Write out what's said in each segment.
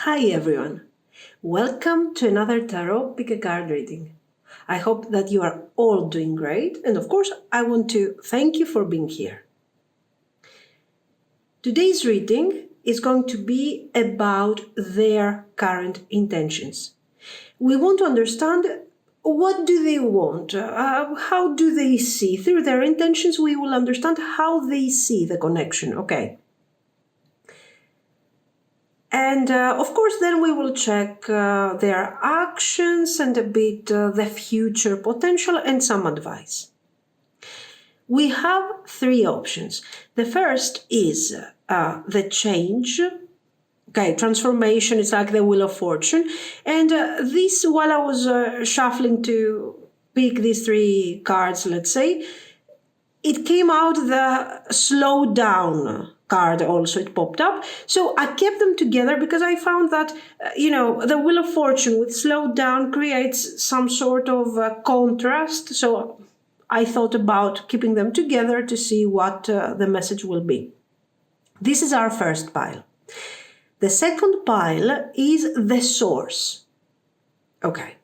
Hi everyone, welcome to another Tarot Pick a Card reading. I hope that you are all doing great, and of course I want to thank you for being here. Today's reading is going to be about their current intentions. We want to understand what do they want, how do they see. Through their intentions we will understand how they see the connection, okay? And of course, then we will check their actions and a bit the future potential and some advice. We have three options. The first is the change. Okay, transformation is like the Wheel of Fortune. And this, while I was shuffling to pick these three cards, let's say, it came out the slow down card also, it popped up. So I kept them together because I found that, the Wheel of Fortune with slow down creates some sort of contrast. So I thought about keeping them together to see what the message will be. This is our first pile. The second pile is the source. Okay.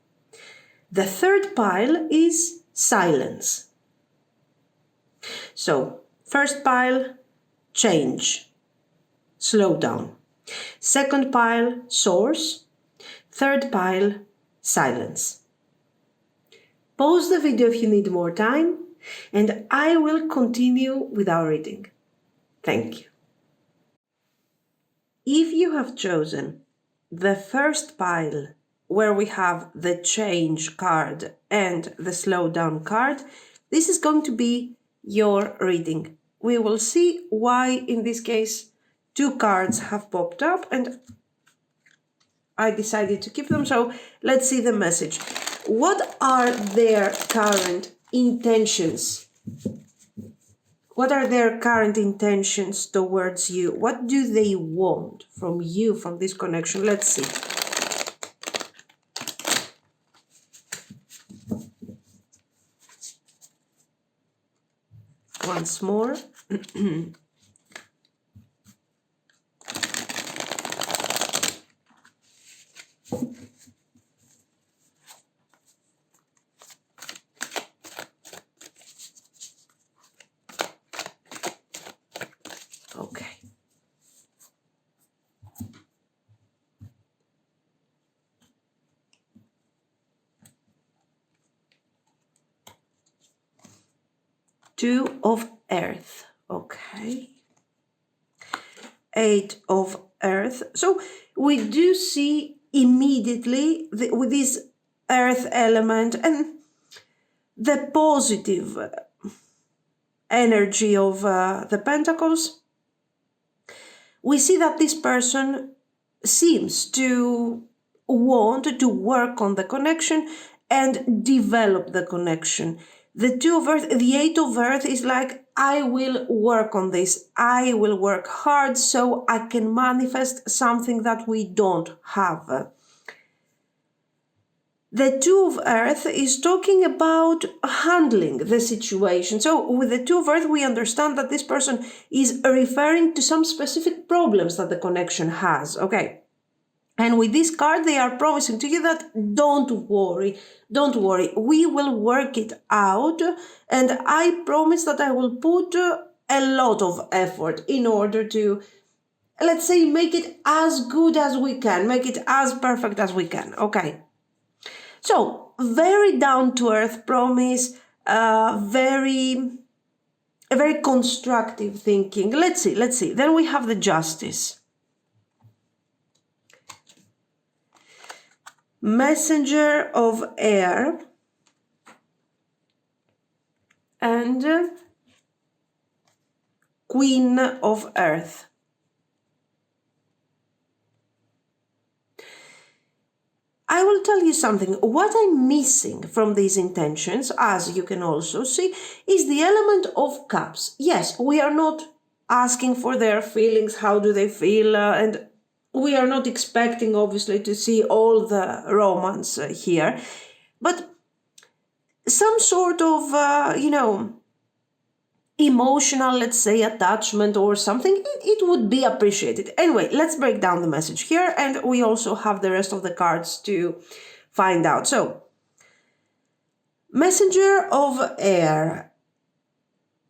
The third pile is silence. So, first pile, change, slow down. Second pile, source. Third pile, silence. Pause the video if you need more time, and I will continue with our reading. Thank you. If you have chosen the first pile, where we have the change card and the slow down card, this is going to be your reading. We will see why in this case two cards have popped up and I decided to keep them. So let's see the message. What are their current intentions? What are their current intentions towards you? What do they want from you, from this connection? Let's see. Once more. Okay. Two of Earth. Okay. Eight of Earth. So we do see immediately with this Earth element and the positive energy of the Pentacles. We see that this person seems to want to work on the connection and develop the connection. The Two of Earth, the Eight of Earth is like, I will work on this. I will work hard so I can manifest something that we don't have. The Two of Earth is talking about handling the situation. So with the Two of Earth, we understand that this person is referring to some specific problems that the connection has. Okay. And with this card, they are promising to you that don't worry, we will work it out. And I promise that I will put a lot of effort in order to, let's say, make it as good as we can, make it as perfect as we can. Okay. So, very down-to-earth promise, a very constructive thinking. Let's see. Then we have the Justice. Messenger of Air and Queen of Earth. I will tell you something. What I'm missing from these intentions, as you can also see, is the element of Cups. Yes, we are not asking for their feelings, how do they feel, and we are not expecting, obviously, to see all the romance here, but some sort of, emotional, let's say, attachment or something, it would be appreciated. Anyway, let's break down the message here, and we also have the rest of the cards to find out. So, Messenger of Air.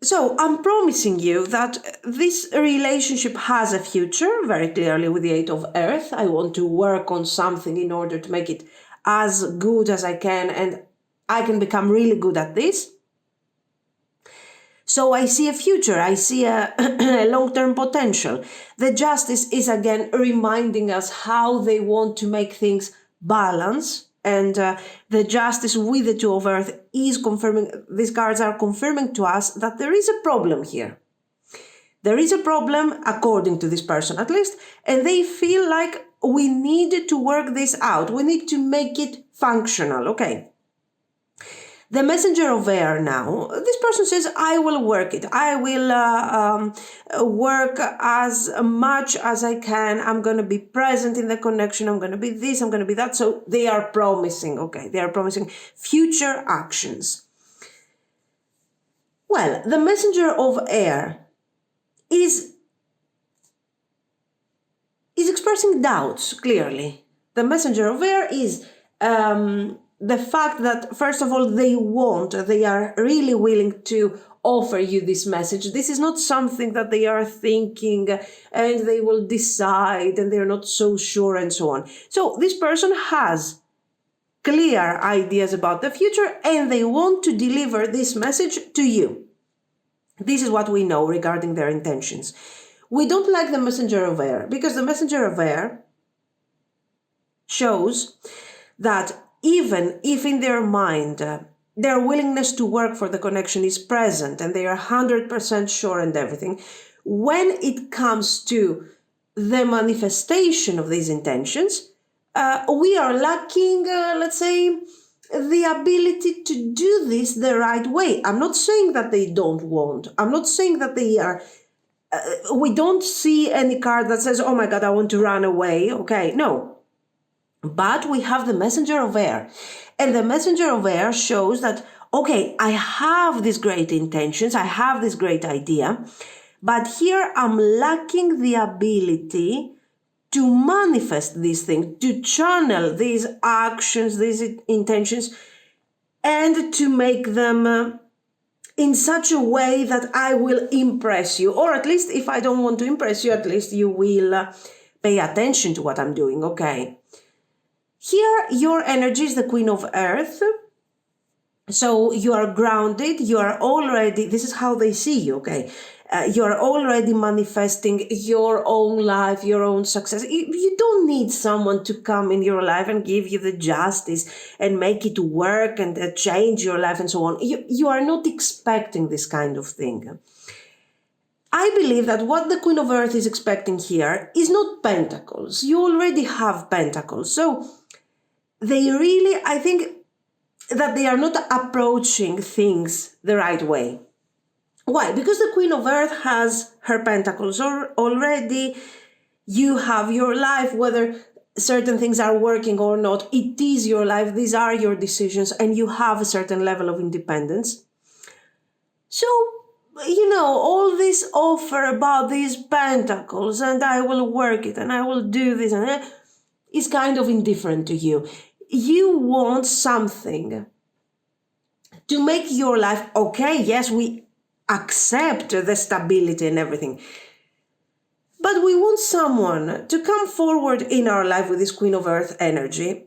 So, I'm promising you that this relationship has a future, very clearly with the Eight of Earth. I want to work on something in order to make it as good as I can, and I can become really good at this. So I see a future, I see a, a long-term potential. The Justice is again reminding us how they want to make things balance. And the Justice with the Two of Earth is confirming, these cards are confirming to us that there is a problem here. There is a problem, according to this person at least, and they feel like we need to work this out. We need to make it functional, okay? The Messenger of Air now, this person says, I will work it. I will work as much as I can. I'm going to be present in the connection. I'm going to be this, I'm going to be that. So they are promising, okay, they are promising future actions. Well, the Messenger of Air is expressing doubts, clearly. The Messenger of Air is the fact that, first of all, they are really willing to offer you this message. This is not something that they are thinking and they will decide and they're not so sure and so on. So this person has clear ideas about the future and they want to deliver this message to you. This is what we know regarding their intentions. We don't like the Messenger of Air because the Messenger of Air shows that even if in their mind their willingness to work for the connection is present and they are 100% sure and everything, when it comes to the manifestation of these intentions, we are lacking, let's say, the ability to do this the right way. I'm not saying that they don't want. I'm not saying that they are... we don't see any card that says, oh my God, I want to run away. Okay, no. But we have the Messenger of Air. And the Messenger of Air shows that, okay, I have these great intentions, I have this great idea, but here I'm lacking the ability to manifest these things, to channel these actions, these intentions, and to make them in such a way that I will impress you. Or at least if I don't want to impress you, at least you will pay attention to what I'm doing, okay? Here, your energy is the Queen of Earth. So you are grounded, you are already, this is how they see you, okay? You are already manifesting your own life, your own success. You don't need someone to come in your life and give you the justice and make it work and change your life and so on. You are not expecting this kind of thing. I believe that what the Queen of Earth is expecting here is not pentacles. You already have pentacles. So they really, I think that they are not approaching things the right way. Why? Because the Queen of Earth has her pentacles already. You have your life, whether certain things are working or not. It is your life. These are your decisions, and you have a certain level of independence. So, all this offer about these pentacles, and I will work it, and I will do this, and is kind of indifferent to you. You want something to make your life okay. Yes, we accept the stability and everything. But we want someone to come forward in our life with this Queen of Earth energy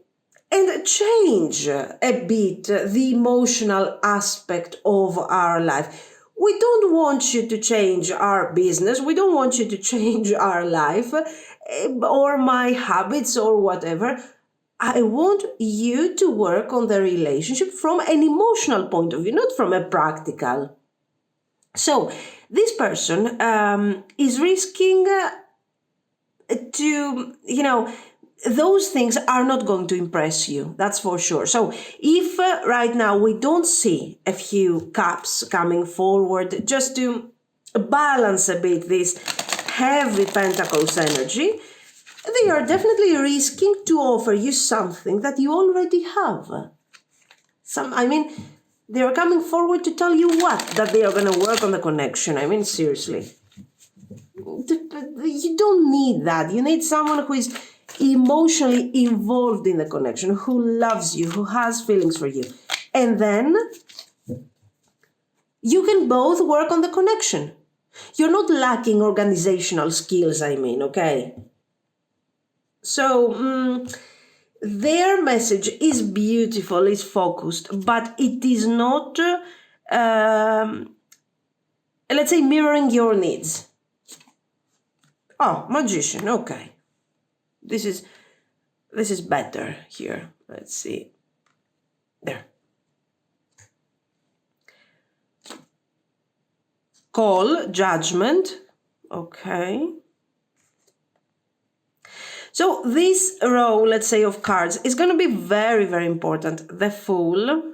and change a bit the emotional aspect of our life. We don't want you to change our business. We don't want you to change our life or my habits or whatever. I want you to work on the relationship from an emotional point of view, not from a practical. So this person is risking to, those things are not going to impress you. That's for sure. So if right now we don't see a few cups coming forward just to balance a bit this heavy pentacles energy, they are definitely risking to offer you something that you already have. They are coming forward to tell you what? That they are going to work on the connection. I mean, seriously. You don't need that. You need someone who is emotionally involved in the connection, who loves you, who has feelings for you. And then you can both work on the connection. You're not lacking organizational skills, I mean, okay? So, their message is beautiful, is focused, but it is not, let's say, mirroring your needs. Oh, magician, okay. This is better here. Let's see. There. Call, judgment, okay. So this row, let's say, of cards is going to be very, very important. The Fool.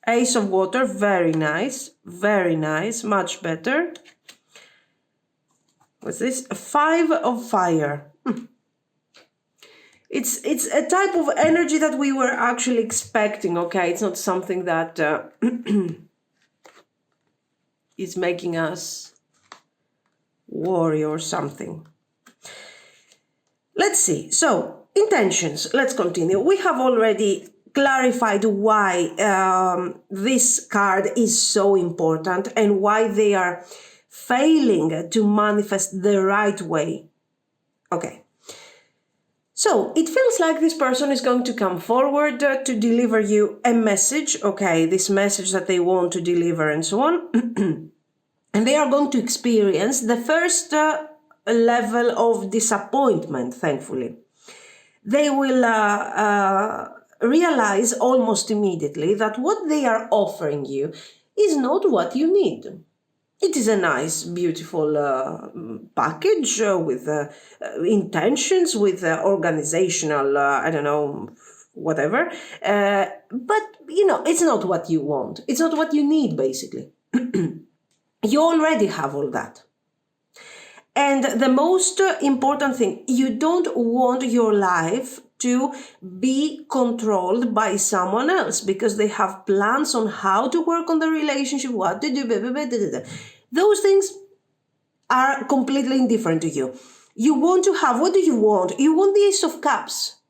Ace of Water, very nice, much better. What's this? Five of Fire. It's a type of energy that we were actually expecting, okay? It's not something that is making us worry or something. Let's see. So, intentions. Let's continue. We have already clarified why this card is so important and why they are failing to manifest the right way. Okay. So it feels like this person is going to come forward to deliver you a message, okay, this message that they want to deliver and so on. And they are going to experience the first level of disappointment, thankfully. They will realize almost immediately that what they are offering you is not what you need. It is a nice, beautiful package with intentions, with organizational, I don't know, whatever. But, you know, it's not what you want. It's not what you need, basically. You already have all that. And the most important thing, you don't want your life to be controlled by someone else because they have plans on how to work on the relationship, what to do, blah, blah, blah, blah, blah. Those things are completely indifferent to you. You want to have, what do you want? You want the Ace of Cups.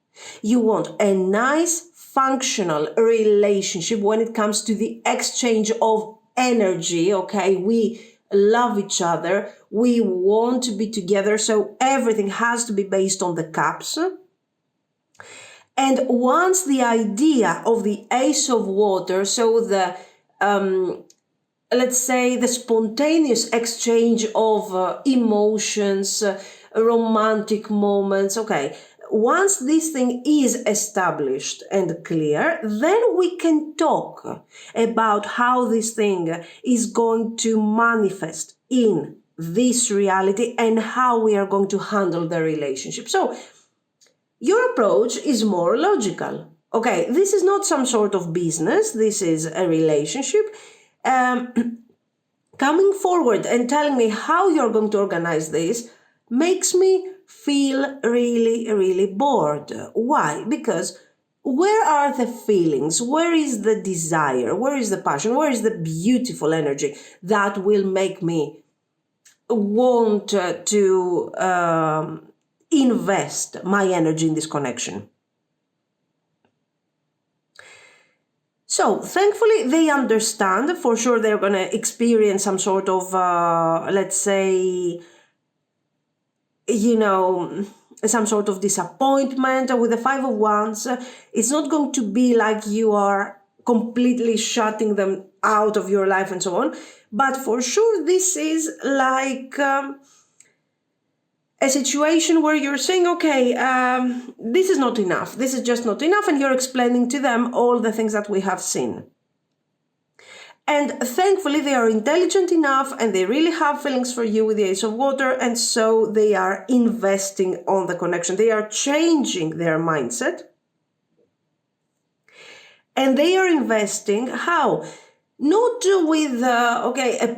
You want a nice, functional relationship when it comes to the exchange of energy, okay? We love each other. We want to be together. So everything has to be based on the cups. And once the idea of the Ace of Water, so the, let's say, the spontaneous exchange of emotions, romantic moments, okay, once this thing is established and clear, then we can talk about how this thing is going to manifest in this reality and how we are going to handle the relationship. So, your approach is more logical. Okay, this is not some sort of business. This is a relationship. Coming forward and telling me how you're going to organize this makes me feel really, really bored. Why? Because where are the feelings? Where is the desire? Where is the passion? Where is the beautiful energy that will make me want to invest my energy in this connection? So, thankfully, they understand. For sure, they're going to experience some sort of, let's say, you know, some sort of disappointment. With the Five of Wands, it's not going to be like you are completely shutting them out of your life and so on. But for sure, this is like a situation where you're saying, okay, this is not enough. This is just not enough. And you're explaining to them all the things that we have seen. And thankfully, they are intelligent enough and they really have feelings for you with the Ace of Water. And so they are investing on the connection. They are changing their mindset. And they are investing how? not with a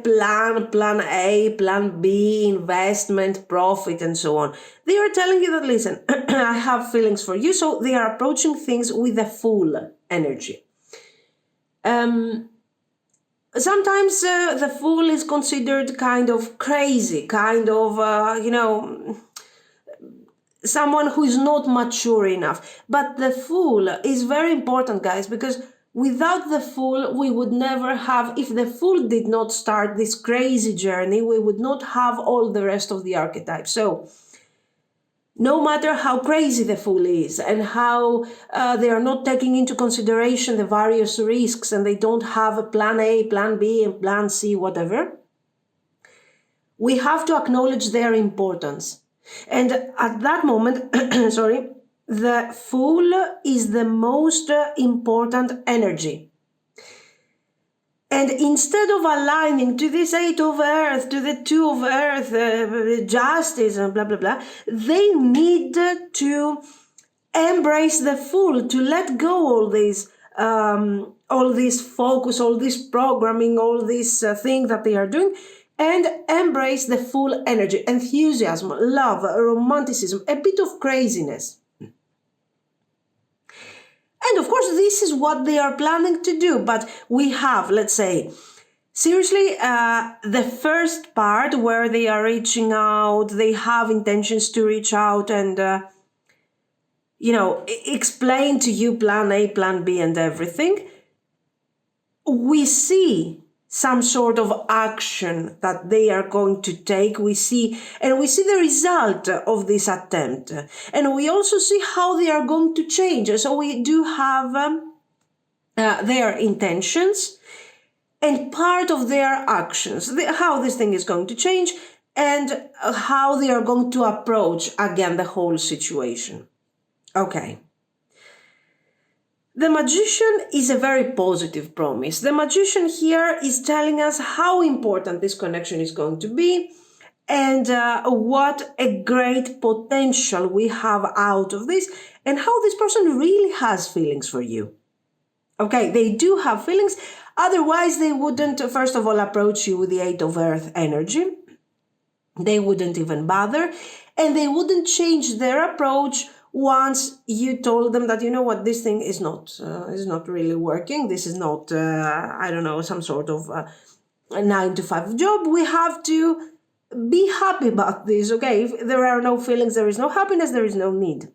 plan A, plan B, investment, profit, and so on. They are telling you that, listen, I have feelings for you, so they are approaching things with a full energy. Sometimes the fool is considered kind of crazy, kind of someone who is not mature enough. But the fool is very important, guys, because without the fool, we would never have, if the fool did not start this crazy journey, we would not have all the rest of the archetypes. So no matter how crazy the fool is and how they are not taking into consideration the various risks and they don't have a plan A, plan B, and plan C, whatever, we have to acknowledge their importance. And at that moment, the fool is the most important energy. And instead of aligning to this 8 of earth, to the 2 of earth, justice and blah, blah, blah, they need to embrace the fool, to let go all this focus, all this programming, all this thing that they are doing, and embrace the full energy, enthusiasm, love, romanticism, a bit of craziness. And of course, this is what they are planning to do. But we have, let's say, seriously, the first part where they are reaching out, they have intentions to reach out and, explain to you plan A, plan B and everything. We see some sort of action that they are going to take. We see the result of this attempt. And we also see how they are going to change. So we do have their intentions and part of their actions, how this thing is going to change and how they are going to approach, again, the whole situation. Okay. The magician is a very positive promise. The magician here is telling us how important this connection is going to be and what a great potential we have out of this and how this person really has feelings for you. Okay, they do have feelings. Otherwise, they wouldn't, first of all, approach you with the 8 of earth energy. They wouldn't even bother and they wouldn't change their approach once you told them that, you know what, this thing is not really working. This is not, some sort of a 9-to-5 job. We have to be happy about this, okay? If there are no feelings, there is no happiness, there is no need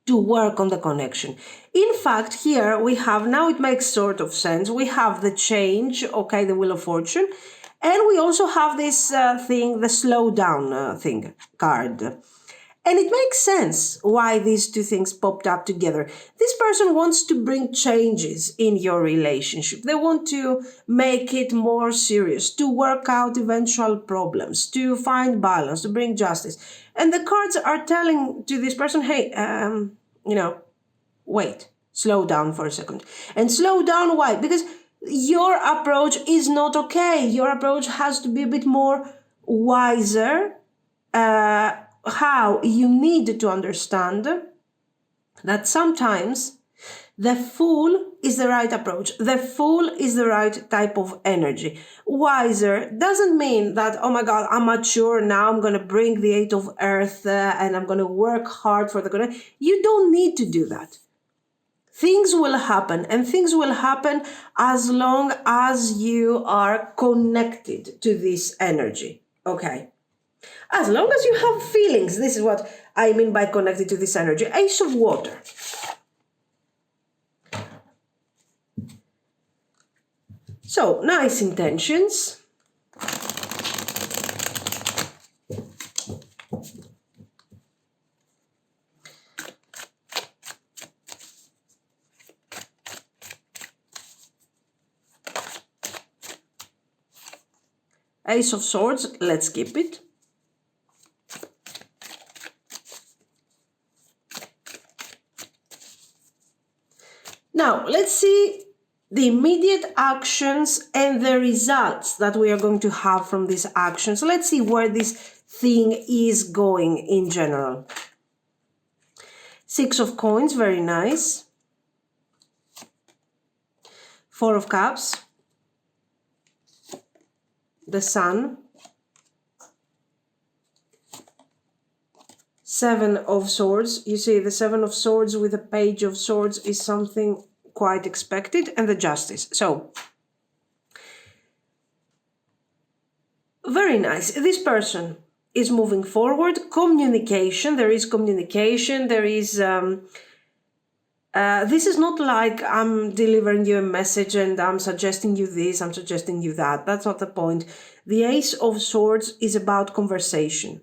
to work on the connection. In fact, here we have, now it makes sort of sense, we have the change, okay, the Wheel of Fortune, and we also have this thing, the slow down thing card. And it makes sense why these two things popped up together. This person wants to bring changes in your relationship. They want to make it more serious, to work out eventual problems, to find balance, to bring justice. And the cards are telling to this person, hey, wait, slow down for a second. And slow down, why? Because your approach is not okay. Your approach has to be a bit more wiser, how you need to understand that sometimes the fool is the right approach. The fool is the right type of energy. Wiser doesn't mean that, oh my God, I'm mature now, I'm going to bring the 8 of earth and I'm going to work hard for the connection. You don't need to do that. Things will happen and things will happen as long as you are connected to this energy. Okay. As long as you have feelings, this is what I mean by connected to this energy. Ace of Water. So, nice intentions. Ace of Swords, let's keep it. Now, let's see the immediate actions and the results that we are going to have from these actions. Let's see where this thing is going in general. 6 of Coins, very nice. Four of Cups, the Sun, Seven of Swords. You see, the Seven of Swords with the Page of Swords is something quite expected, and the Justice. So, very nice. This person is moving forward. Communication. There is communication. There is... this is not like I'm delivering you a message and I'm suggesting you this, I'm suggesting you that. That's not the point. The Ace of Swords is about conversation.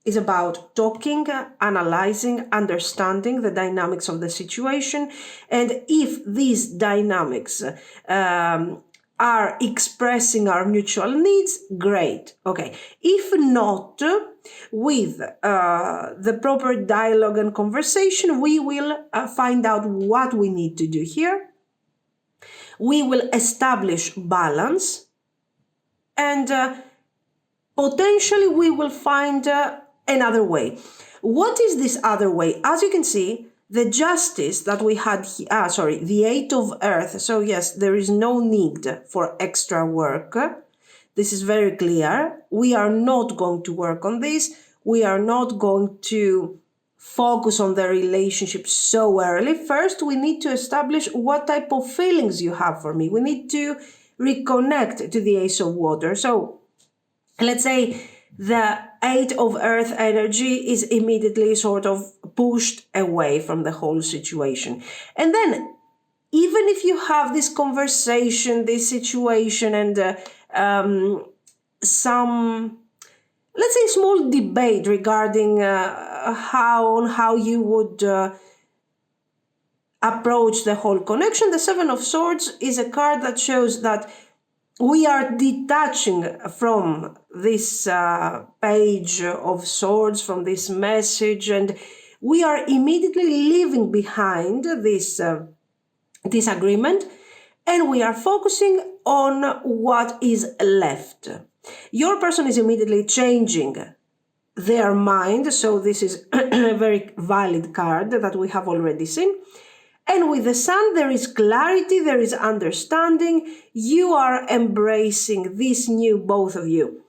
It's about talking, analyzing, understanding the dynamics of the situation. And if these dynamics are expressing our mutual needs, great. Okay. If not, with the proper dialogue and conversation, we will find out what we need to do here. We will establish balance, and potentially we will find another way. What is this other way? As you can see, the Justice that we had here, the Eight of Earth. So yes, there is no need for extra work. This is very clear. We are not going to work on this. We are not going to focus on the relationship so early. First, we need to establish what type of feelings you have for me. We need to reconnect to the Ace of Water. So let's say the Eight of Earth energy is immediately sort of pushed away from the whole situation. And then, even if you have this conversation, this situation, and some, let's say, small debate regarding how you would approach the whole connection, the Seven of Swords is a card that shows that we are detaching from this Page of Swords, from this message, and we are immediately leaving behind this disagreement, and we are focusing on what is left. Your person is immediately changing their mind, so this is a very valid card that we have already seen. And with the Sun, there is clarity, there is understanding. You are embracing this new, both of you,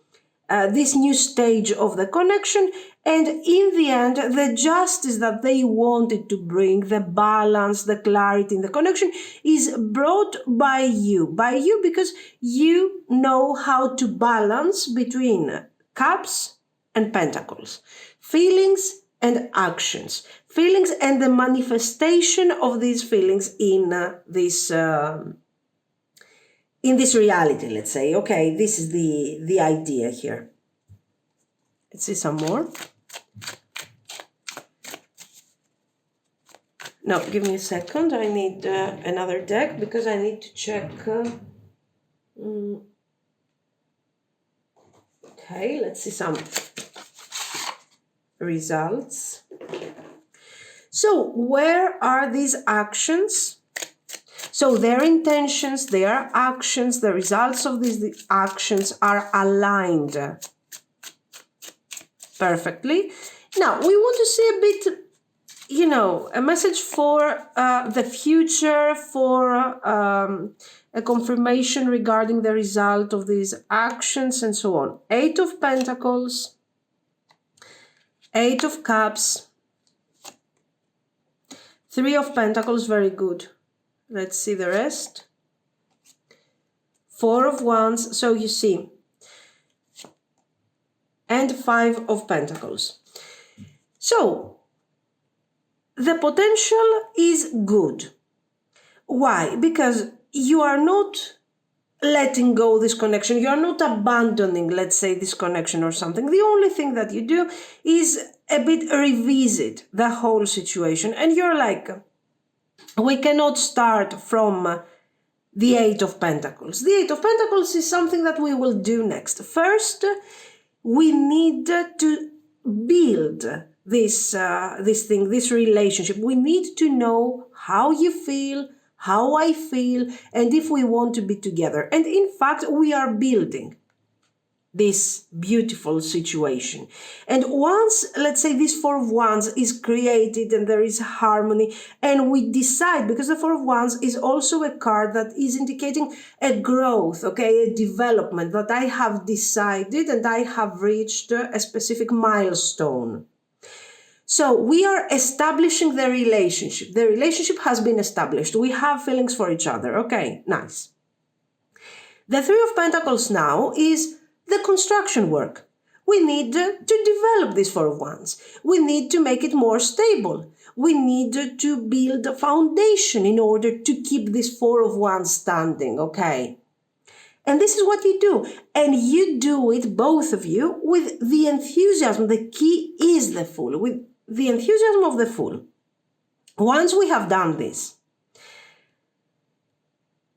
this new stage of the connection. And in the end, the justice that they wanted to bring, the balance, the clarity in the connection is brought by you because you know how to balance between Cups and Pentacles, feelings and actions, feelings and the manifestation of these feelings in this reality, let's say. Okay, this is the idea here. Let's see some more. No, give me a second. I need another deck because I need to check. Okay, let's see some results. So where are these actions? So their intentions, their actions, the results of these actions are aligned perfectly. Now we want to see a bit, a message for the future, for a confirmation regarding the result of these actions and so on. Eight of Pentacles, Eight of Cups, Three of Pentacles, very good. Let's see the rest. Four of Wands, so you see, and Five of Pentacles. So, the potential is good. Why? Because you are not letting go this connection. You are not abandoning, let's say, this connection or something. The only thing that you do is a bit revisit the whole situation. And you're like, we cannot start from the Eight of Pentacles. The Eight of Pentacles is something that we will do next. First, we need to build this thing, this relationship. We need to know how you feel, how I feel, and if we want to be together. And in fact, we are building. this beautiful situation. And once, let's say, this Four of Wands is created and there is harmony, and we decide, because the Four of Wands is also a card that is indicating a growth, okay, a development, that I have decided and I have reached a specific milestone. So we are establishing the relationship. The relationship has been established. We have feelings for each other. Okay, nice. The Three of Pentacles now is the construction work. We need to develop this Four of Wands. We need to make it more stable. We need to build a foundation in order to keep this Four of Wands standing, okay? And this is what you do. And you do it, both of you, with the enthusiasm. The key is the Fool, with the enthusiasm of the Fool. Once we have done this,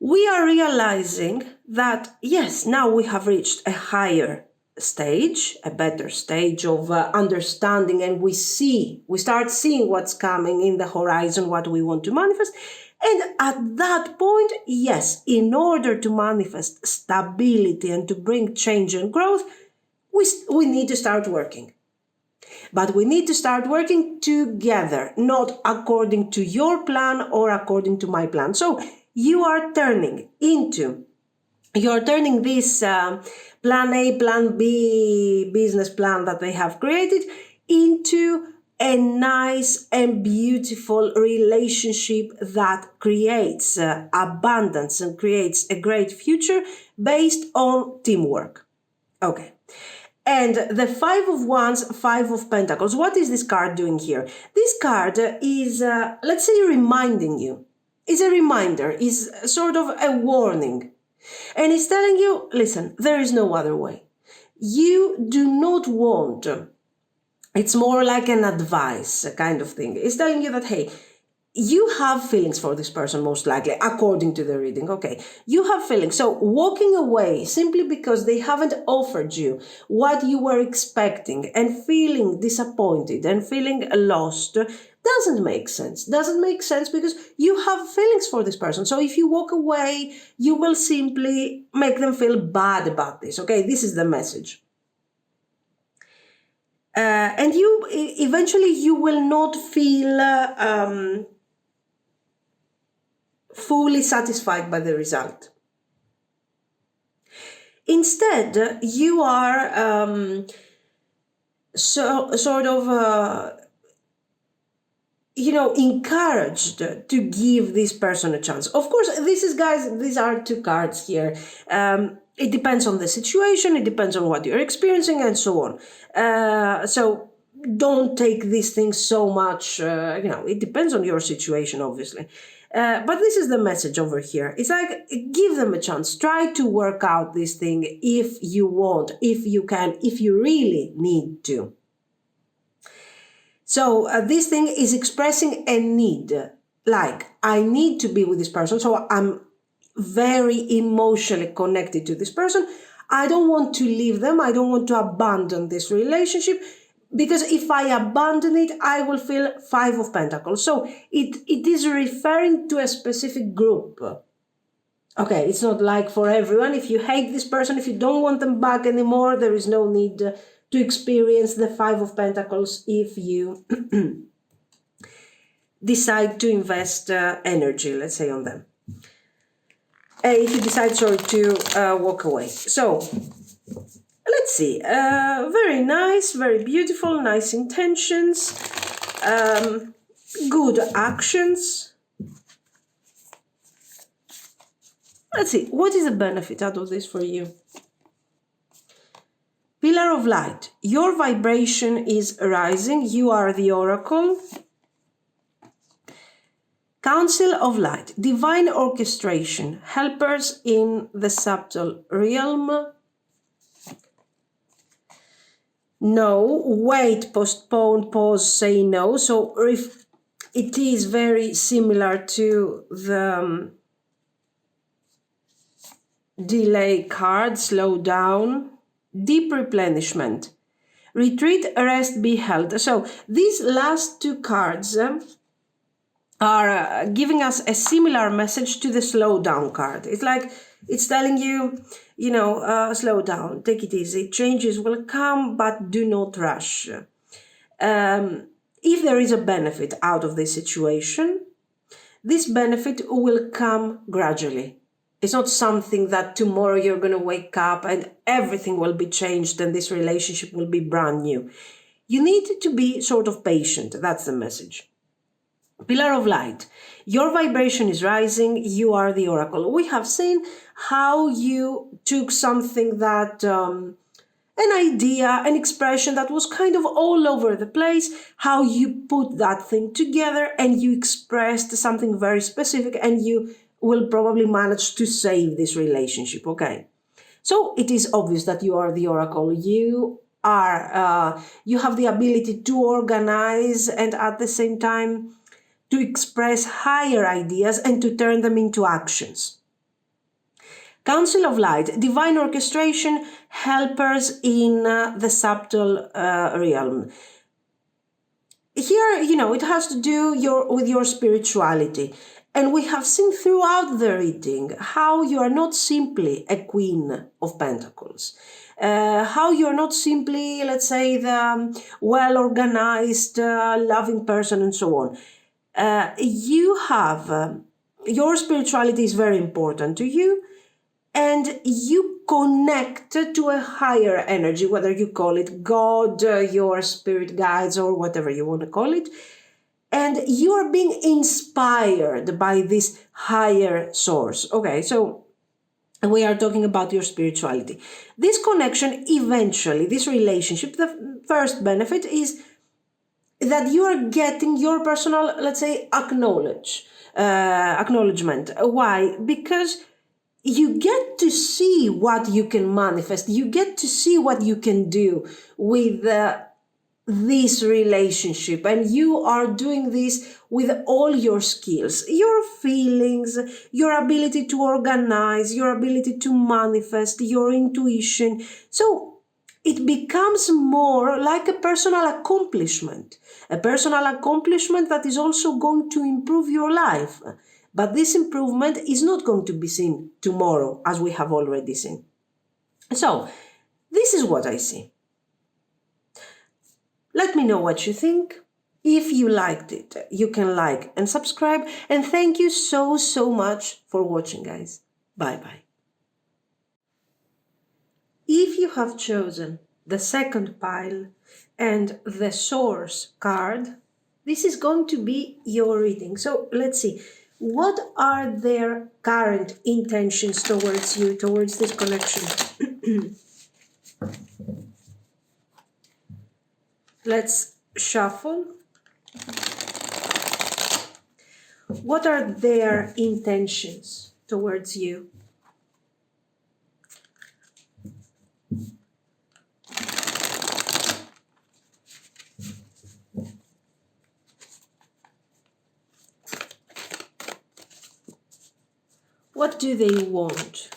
we are realizing that, yes, now we have reached a higher stage, a better stage of understanding, and we start seeing what's coming in the horizon, what we want to manifest. And at that point, yes, in order to manifest stability and to bring change and growth, we need to start working. But we need to start working together, not according to your plan or according to my plan. So you're turning this plan A, plan B business plan that they have created into a nice and beautiful relationship that creates abundance and creates a great future based on teamwork. Okay. And the Five of Wands, Five of Pentacles, what is this card doing here? This card is, let's say, reminding you. It's a reminder, is sort of a warning. And it's telling you, listen, there is no other way. You do not want, it's more like an advice kind of thing. It's telling you that, hey, you have feelings for this person, most likely, according to the reading. Okay, you have feelings. So walking away simply because they haven't offered you what you were expecting and feeling disappointed and feeling lost doesn't make sense. Doesn't make sense because you have feelings for this person. So if you walk away, you will simply make them feel bad about this. Okay, this is the message. And you eventually you will not feel fully satisfied by the result. Instead, you are encouraged to give this person a chance. Of course, these are two cards here. It depends on the situation, it depends on what you're experiencing, and so on. So don't take these things so much, it depends on your situation, obviously. But this is the message over here. It's like, give them a chance. Try to work out this thing if you want, if you can, if you really need to. So this thing is expressing a need. Like, I need to be with this person, so I'm very emotionally connected to this person. I don't want to leave them. I don't want to abandon this relationship. Because if I abandon it, I will feel Five of Pentacles. So it is referring to a specific group. Okay, it's not like for everyone. If you hate this person, if you don't want them back anymore, there is no need to experience the Five of Pentacles if you decide to invest energy, let's say, on them. If you decide, to walk away. So let's see, very nice, very beautiful, nice intentions, good actions. Let's see, what is the benefit out of this for you? Pillar of Light, your vibration is rising, you are the oracle. Council of Light, divine orchestration, helpers in the subtle realm. No, wait, postpone, pause, say no. So if it is very similar to the delay card, slow down, deep replenishment, retreat, rest, be held. So these last two cards are giving us a similar message to the slow down card. It's like, it's telling you, slow down, take it easy. Changes will come, but do not rush. If there is a benefit out of this situation, this benefit will come gradually. It's not something that tomorrow you're going to wake up and everything will be changed and this relationship will be brand new. You need to be sort of patient. That's the message. Pillar of light. Your vibration is rising. You are the oracle. We have seen how you took something that, an idea, an expression that was kind of all over the place, how you put that thing together and you expressed something very specific and you will probably manage to save this relationship, okay? So it is obvious that you are the oracle. You have the ability to organize and at the same time to express higher ideas and to turn them into actions. Council of Light, divine orchestration, helpers in the subtle realm. Here, it has to do with your spirituality. And we have seen throughout the reading how you are not simply a Queen of Pentacles. How you're not simply, let's say, the well-organized, loving person and so on. You have, your spirituality is very important to you. And you connect to a higher energy, whether you call it God, your spirit guides, or whatever you want to call it. And you are being inspired by this higher source. Okay, so we are talking about your spirituality. This connection, eventually, this relationship, the first benefit is that you are getting your personal, let's say, acknowledgement. Why? Because you get to see what you can manifest. You get to see what you can do with this relationship. And you are doing this with all your skills, your feelings, your ability to organize, your ability to manifest, your intuition. So it becomes more like a personal accomplishment that is also going to improve your life. But this improvement is not going to be seen tomorrow, as we have already seen. So, this is what I see. Let me know what you think. If you liked it, you can like and subscribe. And thank you so, so much for watching, guys. Bye-bye. If you have chosen the second pile and the source card, this is going to be your reading. So, let's see. What are their current intentions towards you, towards this connection? Let's shuffle. What are their intentions towards you? What do they want?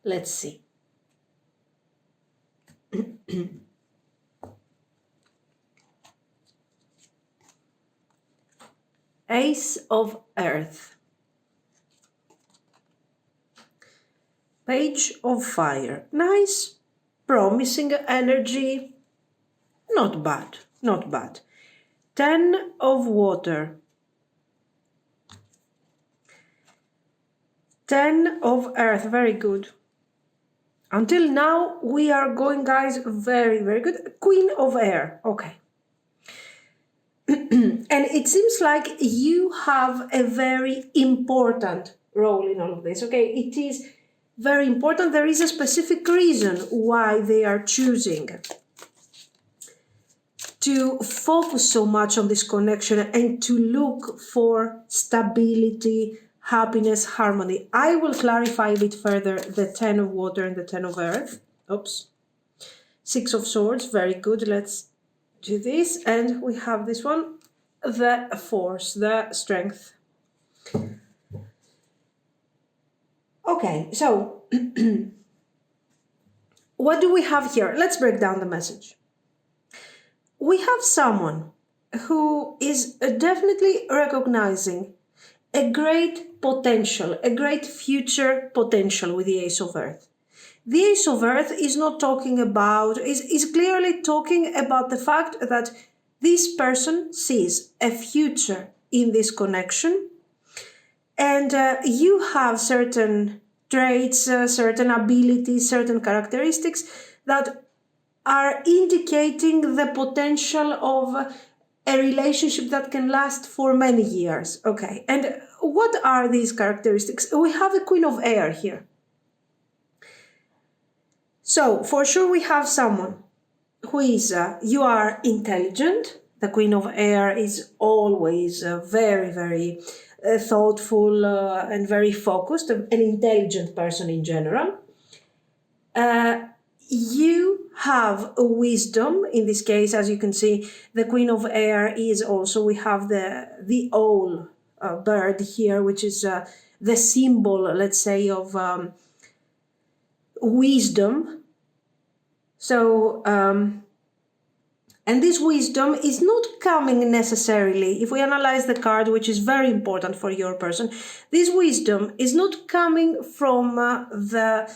Let's see. Ace of Earth. Page of Fire. Nice, promising energy. Not bad, not bad. 10 of Water. 10 of Earth, very good. Until now, we are going, guys, very, very good. Queen of Air, okay. And it seems like you have a very important role in all of this, okay? It is very important. There is a specific reason why they are choosing to focus so much on this connection and to look for stability, happiness, harmony. I will clarify a bit further the 10 of Water and the 10 of Earth. Oops. 6 of Swords, very good. Let's do this. And we have this one, the Force, the Strength. Okay, so what do we have here? Let's break down the message. We have someone who is definitely recognizing a great potential, a great future potential with the Ace of Earth. The Ace of Earth is not talking about, is clearly talking about the fact that this person sees a future in this connection, and you have certain traits, certain abilities, certain characteristics that are indicating the potential of a relationship that can last for many years. Okay, and what are these characteristics? We have a Queen of Air here. So for sure we have someone who is, you are intelligent. The Queen of Air is always very, very thoughtful and very focused, an intelligent person in general. You have a wisdom. In this case, as you can see, the Queen of Air is also, we have the owl bird here, which is the symbol, let's say, of wisdom. So, and this wisdom is not coming necessarily, if we analyze the card, which is very important for your person, this wisdom is not coming from the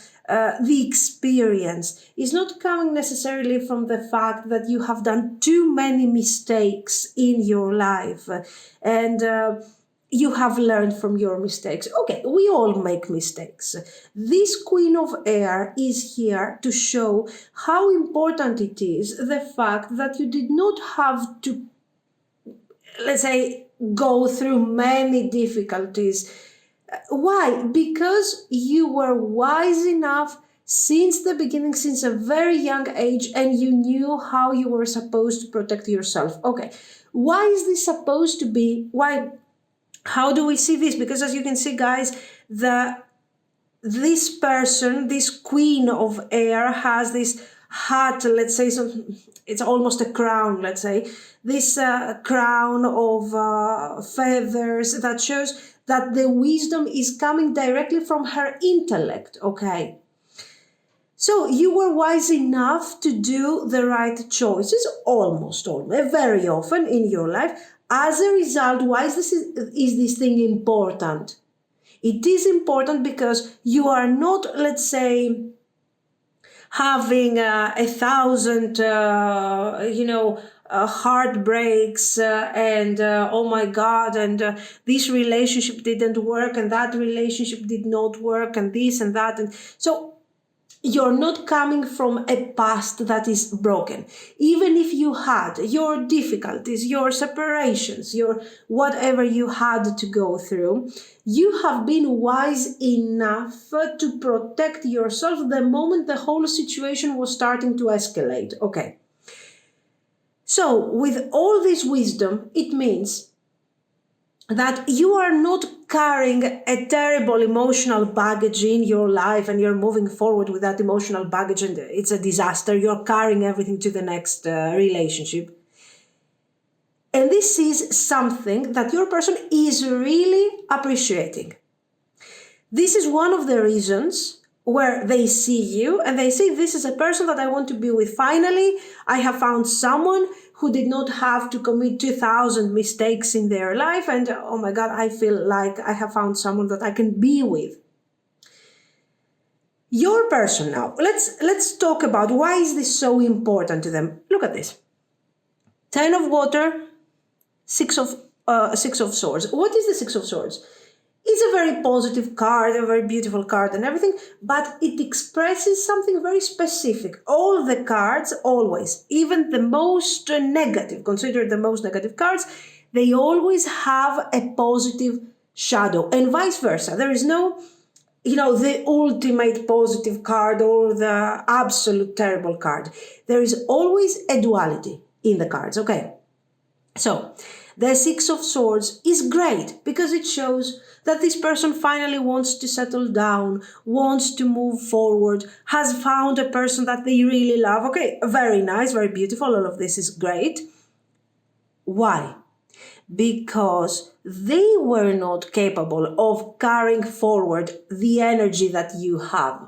experience. It's not coming necessarily from the fact that you have done too many mistakes in your life and you have learned from your mistakes. Okay, we all make mistakes. This Queen of Air is here to show how important it is, the fact that you did not have to, let's say, go through many difficulties. Why? Because you were wise enough since the beginning, since a very young age, and you knew how you were supposed to protect yourself. Okay, why is this supposed to be? Why? How do we see this? Because as you can see, guys, this person, this Queen of Air, has this hat, let's say, it's almost a crown, let's say, this crown of feathers that shows that the wisdom is coming directly from her intellect, okay? So you were wise enough to do the right choices, almost, very often in your life. As a result, why is this thing important? It is important because you are not, let's say, having 1,000, heartbreaks and oh my God, and this relationship didn't work and that relationship did not work and this and that. And so you're not coming from a past that is broken. Even if you had your difficulties, your separations, your whatever you had to go through, you have been wise enough to protect yourself the moment the whole situation was starting to escalate. Okay. So with all this wisdom, it means that you are not carrying a terrible emotional baggage in your life and you're moving forward with that emotional baggage and it's a disaster. You're carrying everything to the next relationship. And this is something that your person is really appreciating. This is one of the reasons where they see you and they say, this is a person that I want to be with. Finally, I have found someone who did not have to commit 2,000 mistakes in their life. And oh my God, I feel like I have found someone that I can be with. Your person now, let's talk about why is this so important to them. Look at this. 10 of water, 6 of swords. What is the 6 of swords? It's a very positive card, a very beautiful card and everything, but it expresses something very specific. All the cards, always, even the most negative, considered the most negative cards, they always have a positive shadow and vice versa. There is no, the ultimate positive card or the absolute terrible card. There is always a duality in the cards, okay? So, the 6 of swords is great because it shows that this person finally wants to settle down, wants to move forward, has found a person that they really love. Okay, very nice, very beautiful. All of this is great. Why? Because they were not capable of carrying forward the energy that you have.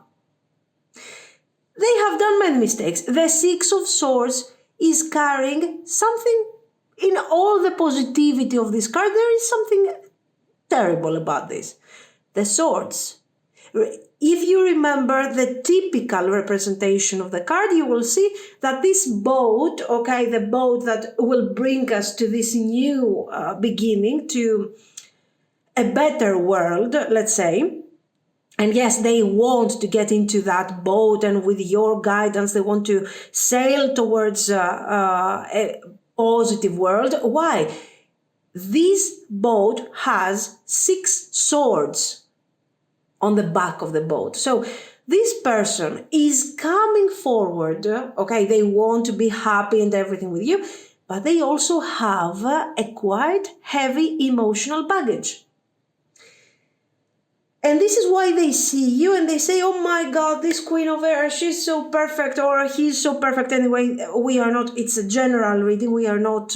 They have done many mistakes. The 6 of swords is carrying something. In all the positivity of this card, there is something terrible about this. The swords. If you remember the typical representation of the card, you will see that this boat, okay, the boat that will bring us to this new beginning, to a better world, let's say. And yes, they want to get into that boat, and with your guidance, they want to sail towards a positive world. Why? This boat has 6 swords on the back of the boat. So this person is coming forward, okay, they want to be happy and everything with you, but they also have a quite heavy emotional baggage. And this is why they see you and they say, oh my God, this Queen of Air, she's so perfect, or he's so perfect. Anyway, we are not, it's a general reading. We are not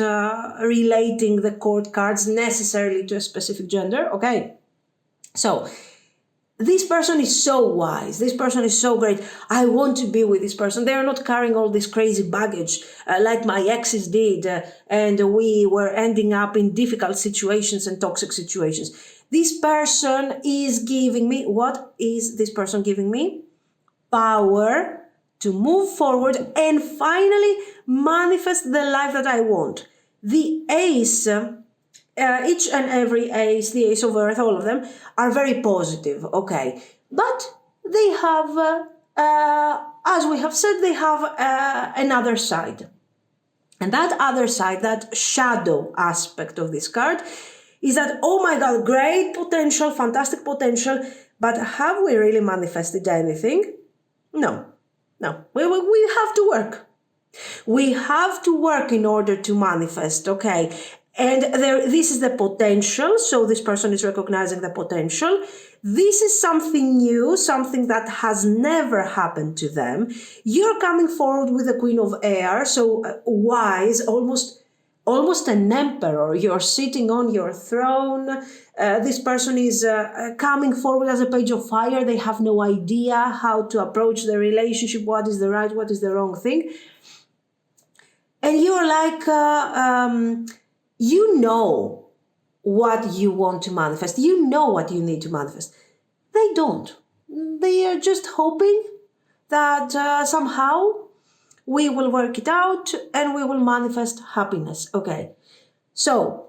relating the court cards necessarily to a specific gender, okay? So this person is so wise. This person is so great. I want to be with this person. They are not carrying all this crazy baggage like my exes did. And we were ending up in difficult situations and toxic situations. This person is giving me, what is this person giving me? Power to move forward and finally manifest the life that I want. The ace, each and every ace, the ace of earth, all of them are very positive, okay. But they have, as we have said, they have another side. And that other side, that shadow aspect of this card, is that, oh my God, great potential, fantastic potential, but have we really manifested anything? No. We have to work. We have to work in order to manifest, okay? And this is the potential, so this person is recognizing the potential. This is something new, something that has never happened to them. You're coming forward with the Queen of Air, so wise, almost an emperor. You're sitting on your throne. This person is coming forward as a page of fire. They have no idea how to approach the relationship, what is the right, what is the wrong thing. And you're like, you know what you want to manifest. You know what you need to manifest. They don't. They are just hoping that somehow we will work it out and we will manifest happiness. Okay. So,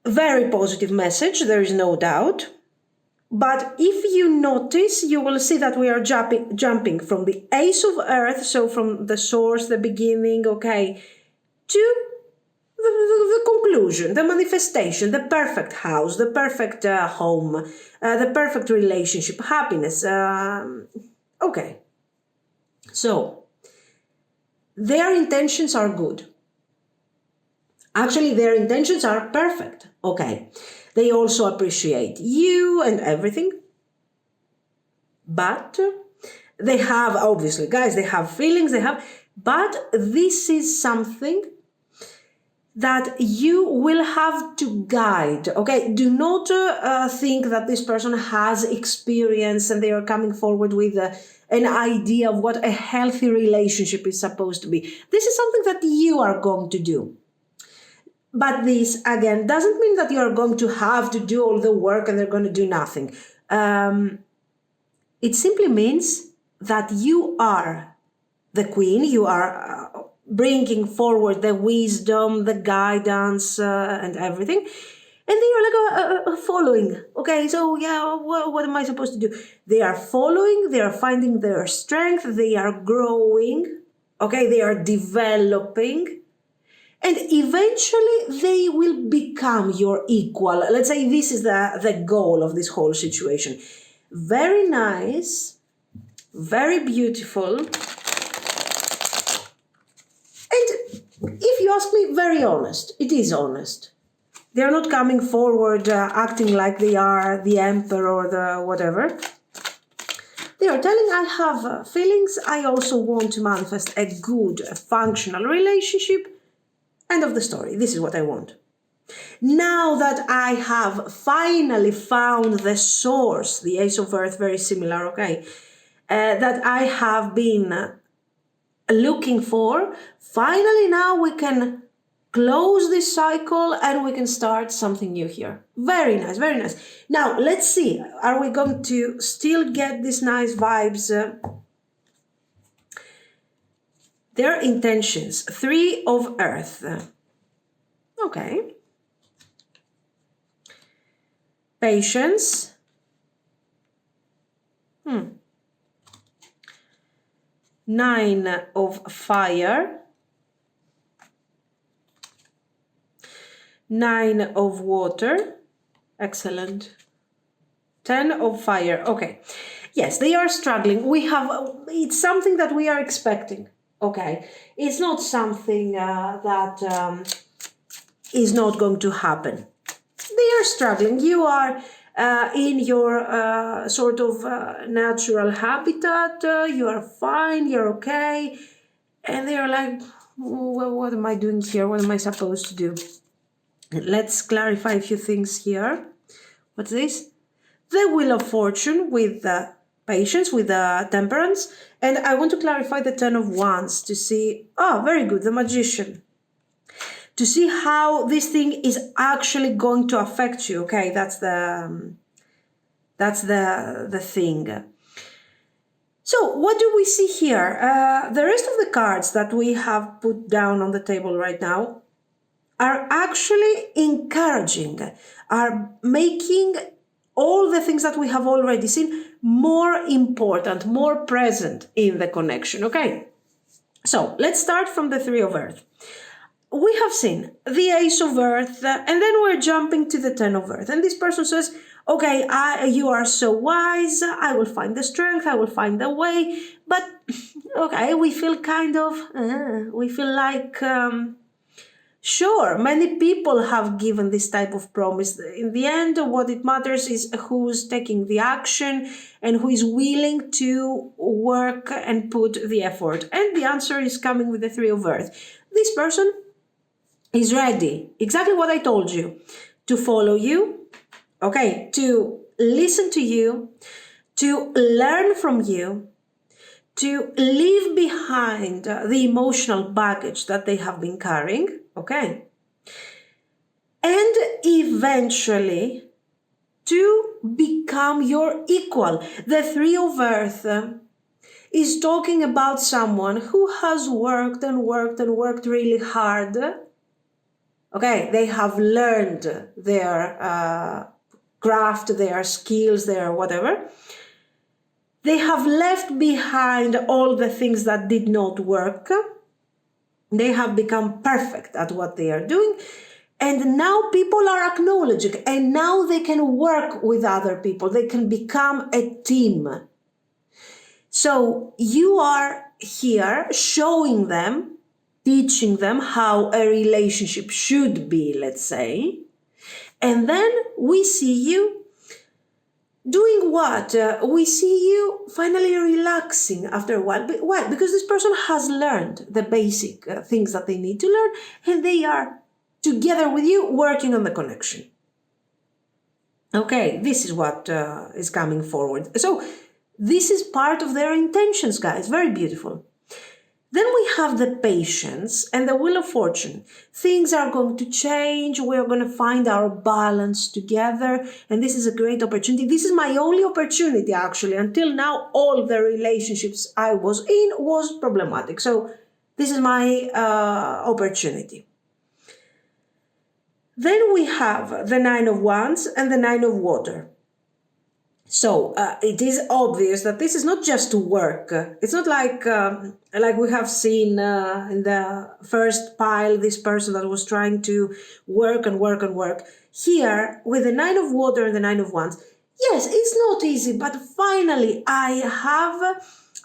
very positive message, there is no doubt. But if you notice, you will see that we are jumping from the Ace of Earth, so from the source, the beginning, okay, to the conclusion, the manifestation, the perfect house, the perfect home, the perfect relationship, happiness. Okay. So, their intentions are good. Actually, their intentions are perfect. Okay. They also appreciate you and everything. But they have, obviously, guys, they have feelings, but this is something that you will have to guide, okay? Do not think that this person has experience and they are coming forward with an idea of what a healthy relationship is supposed to be. This is something that you are going to do. But this, again, doesn't mean that you are going to have to do all the work and they're going to do nothing. It simply means that you are the queen, you are bringing forward the wisdom, the guidance, and everything. And they are like following. Okay, so yeah, what am I supposed to do? They are following, they are finding their strength, they are growing, okay, they are developing. And eventually they will become your equal. Let's say this is the goal of this whole situation. Very nice, very beautiful. If you ask me, very honest. It is honest. They are not coming forward acting like they are the emperor or the whatever. They are telling, I have feelings. I also want to manifest a good, functional relationship. End of the story. This is what I want. Now that I have finally found the source, the Ace of Earth, very similar, okay, that I have been looking for, finally now we can close this cycle and we can start something new here. Very nice, very nice. Now, let's see. Are we going to still get these nice vibes? Their intentions. 3 of Earth. Okay. Patience. 9 of Fire. 9 of Water. Excellent. 10 of Fire. Okay. Yes, they are struggling. It's something that we are expecting. Okay. It's not something that is not going to happen. They are struggling. You are in your sort of natural habitat. You are fine. You're okay. And they are like, well, what am I doing here? What am I supposed to do? Let's clarify a few things here. What's this? The Wheel of Fortune with Patience, with Temperance. And I want to clarify the 10 of Wands to see, very good, the Magician. To see how this thing is actually going to affect you. Okay, that's the thing. So what do we see here? The rest of the cards that we have put down on the table right now are actually encouraging, are making all the things that we have already seen more important, more present in the connection. Okay, so let's start from the 3 of Earth. We have seen the Ace of Earth, and then we're jumping to the 10 of Earth. And this person says, okay, you are so wise, I will find the strength, I will find the way. But, okay, we feel like, sure, many people have given this type of promise. In the end, what it matters is who's taking the action and who is willing to work and put the effort. And the answer is coming with the 3 of Earth. This person is ready, exactly what I told you, to follow you, okay, to listen to you, to learn from you, to leave behind the emotional baggage that they have been carrying, okay, and eventually to become your equal. The 3 of Earth is talking about someone who has worked and worked and worked really hard. Okay, they have learned their craft, their skills, their whatever. They have left behind all the things that did not work. They have become perfect at what they are doing. And now people are acknowledging, and now they can work with other people. They can become a team. So you are here showing them, teaching them how a relationship should be, let's say. And then we see you doing what? We see you finally relaxing after a while. Why? Because this person has learned the basic things that they need to learn, and they are together with you working on the connection. Okay, this is what is coming forward. So this is part of their intentions, guys. Very beautiful. Then we have the Patience and the Wheel of Fortune. Things are going to change. We're going to find our balance together. And this is a great opportunity. This is my only opportunity, actually. Until now, all the relationships I was in was problematic. So this is my opportunity. Then we have the 9 of Wands and the 9 of Water. So it is obvious that this is not just to work. It's not like we have seen in the first pile, this person that was trying to work and work and work. Here, with the 9 of Water and the 9 of Wands, yes, it's not easy, but finally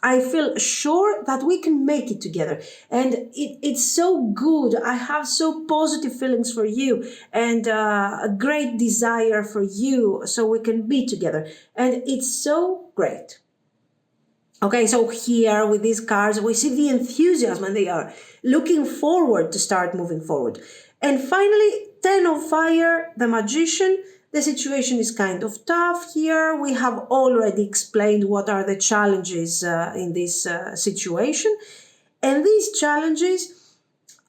I feel sure that we can make it together. And it's so good. I have so positive feelings for you and a great desire for you so we can be together. And it's so great. Okay, so here with these cards, we see the enthusiasm and they are looking forward to start moving forward. And finally, 10 of Fire, the Magician. The situation is kind of tough here. We have already explained what are the challenges in this situation. And these challenges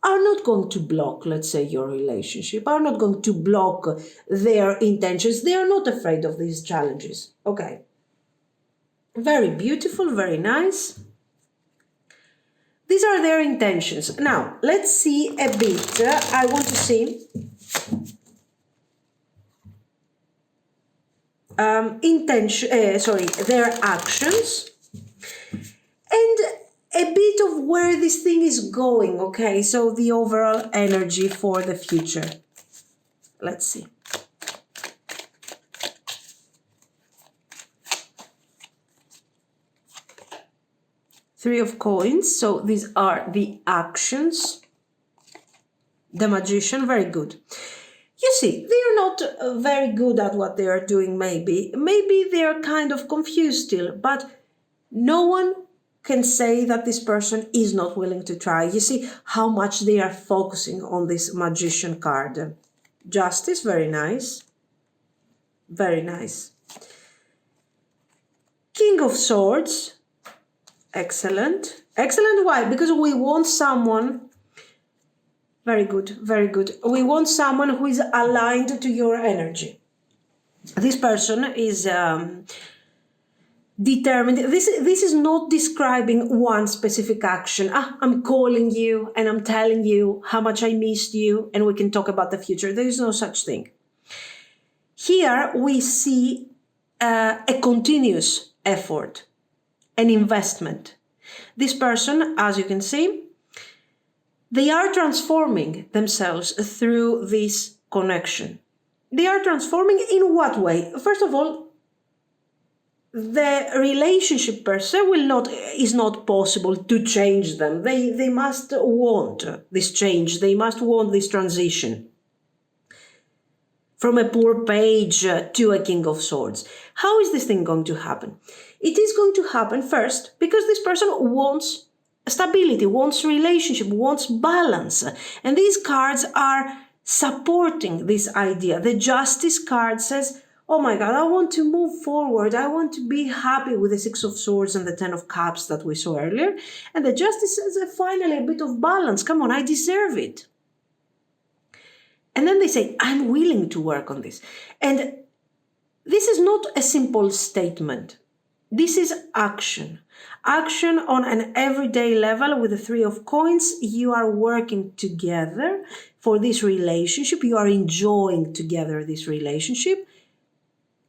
are not going to block, let's say, your relationship, are not going to block their intentions. They are not afraid of these challenges. Okay. Very beautiful, very nice. These are their intentions. Now, let's see a bit. I want to see their actions and a bit of where this thing is going. Okay, so the overall energy for the future. Let's see. Three of Coins. So these are the actions. The Magician, very good. You see, they are not very good at what they are doing, maybe. Maybe they are kind of confused still, but no one can say that this person is not willing to try. You see how much they are focusing on this Magician card. Justice, very nice. Very nice. King of Swords. Excellent. Excellent. Why? Because we want someone. Very good. Very good. We want someone who is aligned to your energy. This person is determined. This is not describing one specific action. I'm calling you and I'm telling you how much I missed you and we can talk about the future. There is no such thing. Here we see a continuous effort. An investment. This person, as you can see, they are transforming themselves through this connection. They are transforming in what way? First of all, the relationship per se is not possible to change them. They must want this change. They must want this transition. From a poor page to a King of Swords. How is this thing going to happen? It is going to happen first because this person wants stability, wants relationship, wants balance. And these cards are supporting this idea. The Justice card says, oh my God, I want to move forward. I want to be happy with the Six of Swords and the Ten of Cups that we saw earlier. And the Justice says, finally, a bit of balance. Come on, I deserve it. And then they say, I'm willing to work on this. And this is not a simple statement. This is action. Action on an everyday level with the Three of Coins. You are working together for this relationship. You are enjoying together this relationship.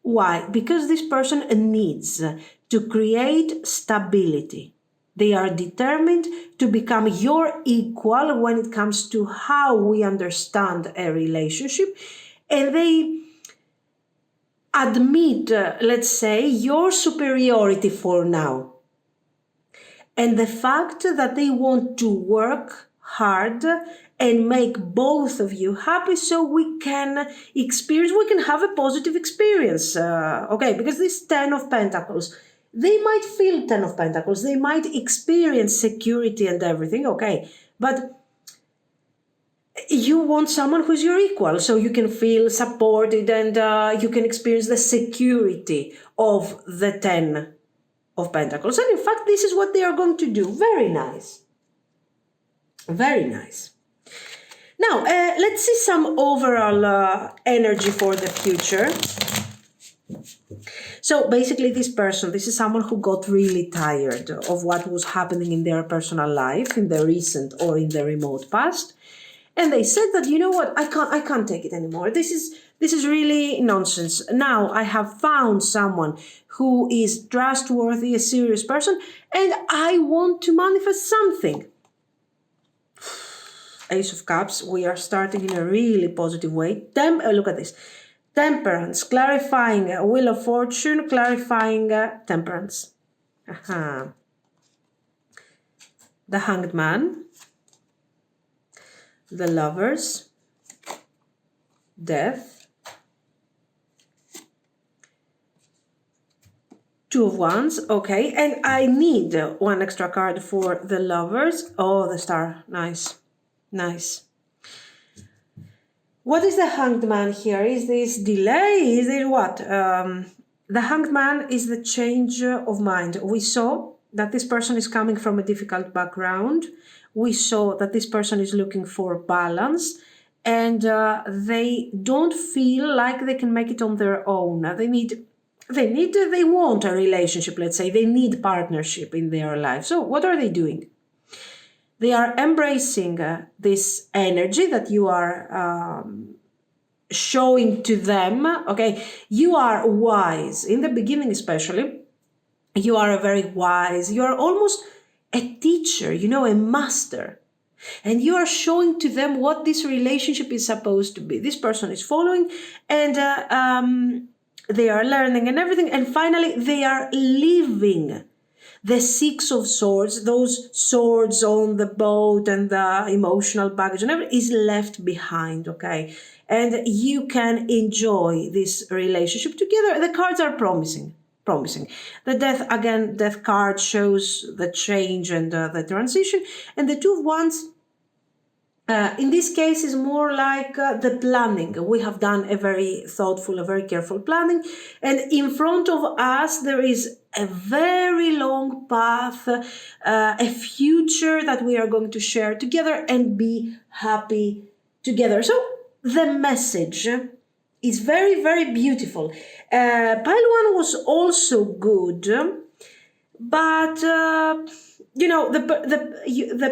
Why? Because this person needs to create stability. They are determined to become your equal when it comes to how we understand a relationship. And they admit, let's say, your superiority for now. And the fact that they want to work hard and make both of you happy so we can have a positive experience. Okay, because this Ten of Pentacles, they might feel Ten of Pentacles, they might experience security and everything, okay, but you want someone who's your equal so you can feel supported and you can experience the security of the Ten of Pentacles. And in fact, this is what they are going to do. Very nice. Very nice. Now, let's see some overall energy for the future. So basically this is someone who got really tired of what was happening in their personal life, in the recent or in the remote past. And they said that, you know what, I can't take it anymore. This is really nonsense. Now I have found someone who is trustworthy, a serious person, and I want to manifest something. Ace of Cups, we are starting in a really positive way. Look at this. Temperance, clarifying Wheel of Fortune, clarifying Temperance. The Hanged Man. The Lovers. Death. Two of Wands, okay. And I need one extra card for the Lovers. Oh, the Star, nice. Nice. What is the Hanged Man here? Is this delay? Is it what? The Hanged Man is the change of mind. We saw that this person is coming from a difficult background. We saw that this person is looking for balance, and they don't feel like they can make it on their own. They want a relationship, let's say. They need partnership in their life. So what are they doing? They are embracing this energy that you are showing to them. Okay, you are wise. In the beginning especially, you are you are almost a teacher, a master. And you are showing to them what this relationship is supposed to be. This person is following, and they are learning and everything. And finally, they are living the Six of Swords, those swords on the boat and the emotional baggage and everything is left behind, okay? And you can enjoy this relationship together. The cards are promising. The death card shows the change and the transition. And the Two of Wands, in this case, is more like the planning. We have done a very thoughtful, a very careful planning. And in front of us, there is a very long path, a future that we are going to share together and be happy together. So the message is very, very beautiful. Pile 1 was also good, but the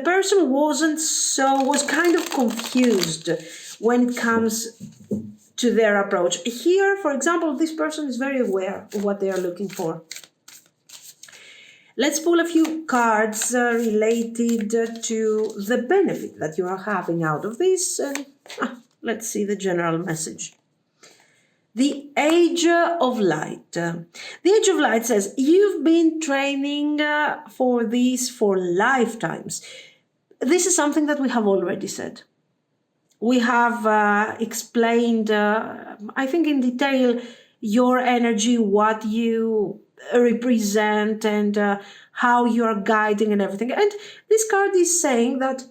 person was kind of confused when it comes to their approach. Here, for example, this person is very aware of what they are looking for. Let's pull a few cards related to the benefit that you are having out of this. And let's see the general message. The Age of Light. The Age of Light says, you've been training for this for lifetimes. This is something that we have already said. We have explained, I think in detail, your energy, what you represent, and how you are guiding and everything. And this card is saying that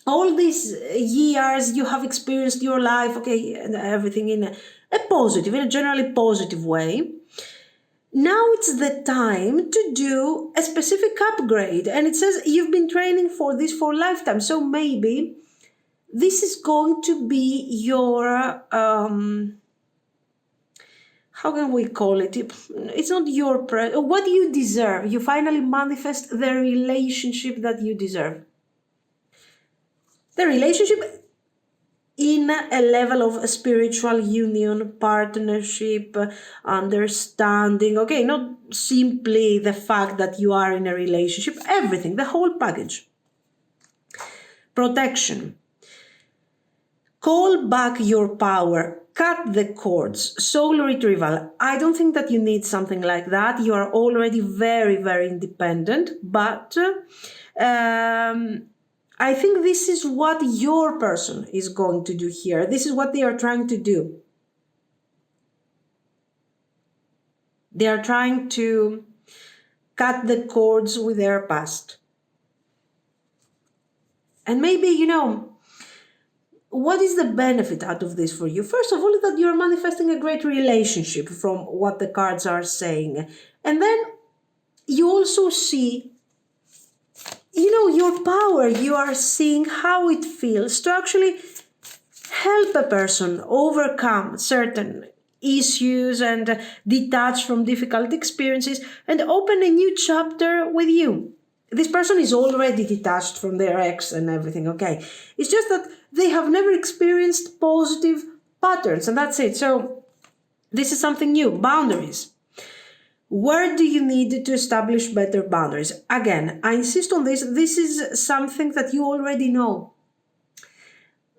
all these years you have experienced your life, okay, and everything in a generally positive way. Now it's the time to do a specific upgrade. And it says you've been training for this for a lifetime. So maybe this is going to be your, how can we call it? It's not your, what you deserve. You finally manifest the relationship that you deserve. The relationship in a level of spiritual union, partnership, understanding, okay, not simply the fact that you are in a relationship, everything, the whole package. Protection. Call back your power, cut the cords, soul retrieval. I don't think that you need something like that. You are already very, very independent, but I think this is what your person is going to do here. This is what they are trying to do. They are trying to cut the cords with their past. And maybe, what is the benefit out of this for you? First of all, that you're manifesting a great relationship from what the cards are saying. And then you also see your power. You are seeing how it feels to actually help a person overcome certain issues and detach from difficult experiences and open a new chapter with you. This person is already detached from their ex and everything, okay? It's just that they have never experienced positive patterns, and that's it. So this is something new. Boundaries. Where do you need to establish better boundaries? Again, I insist on this. This is something that you already know.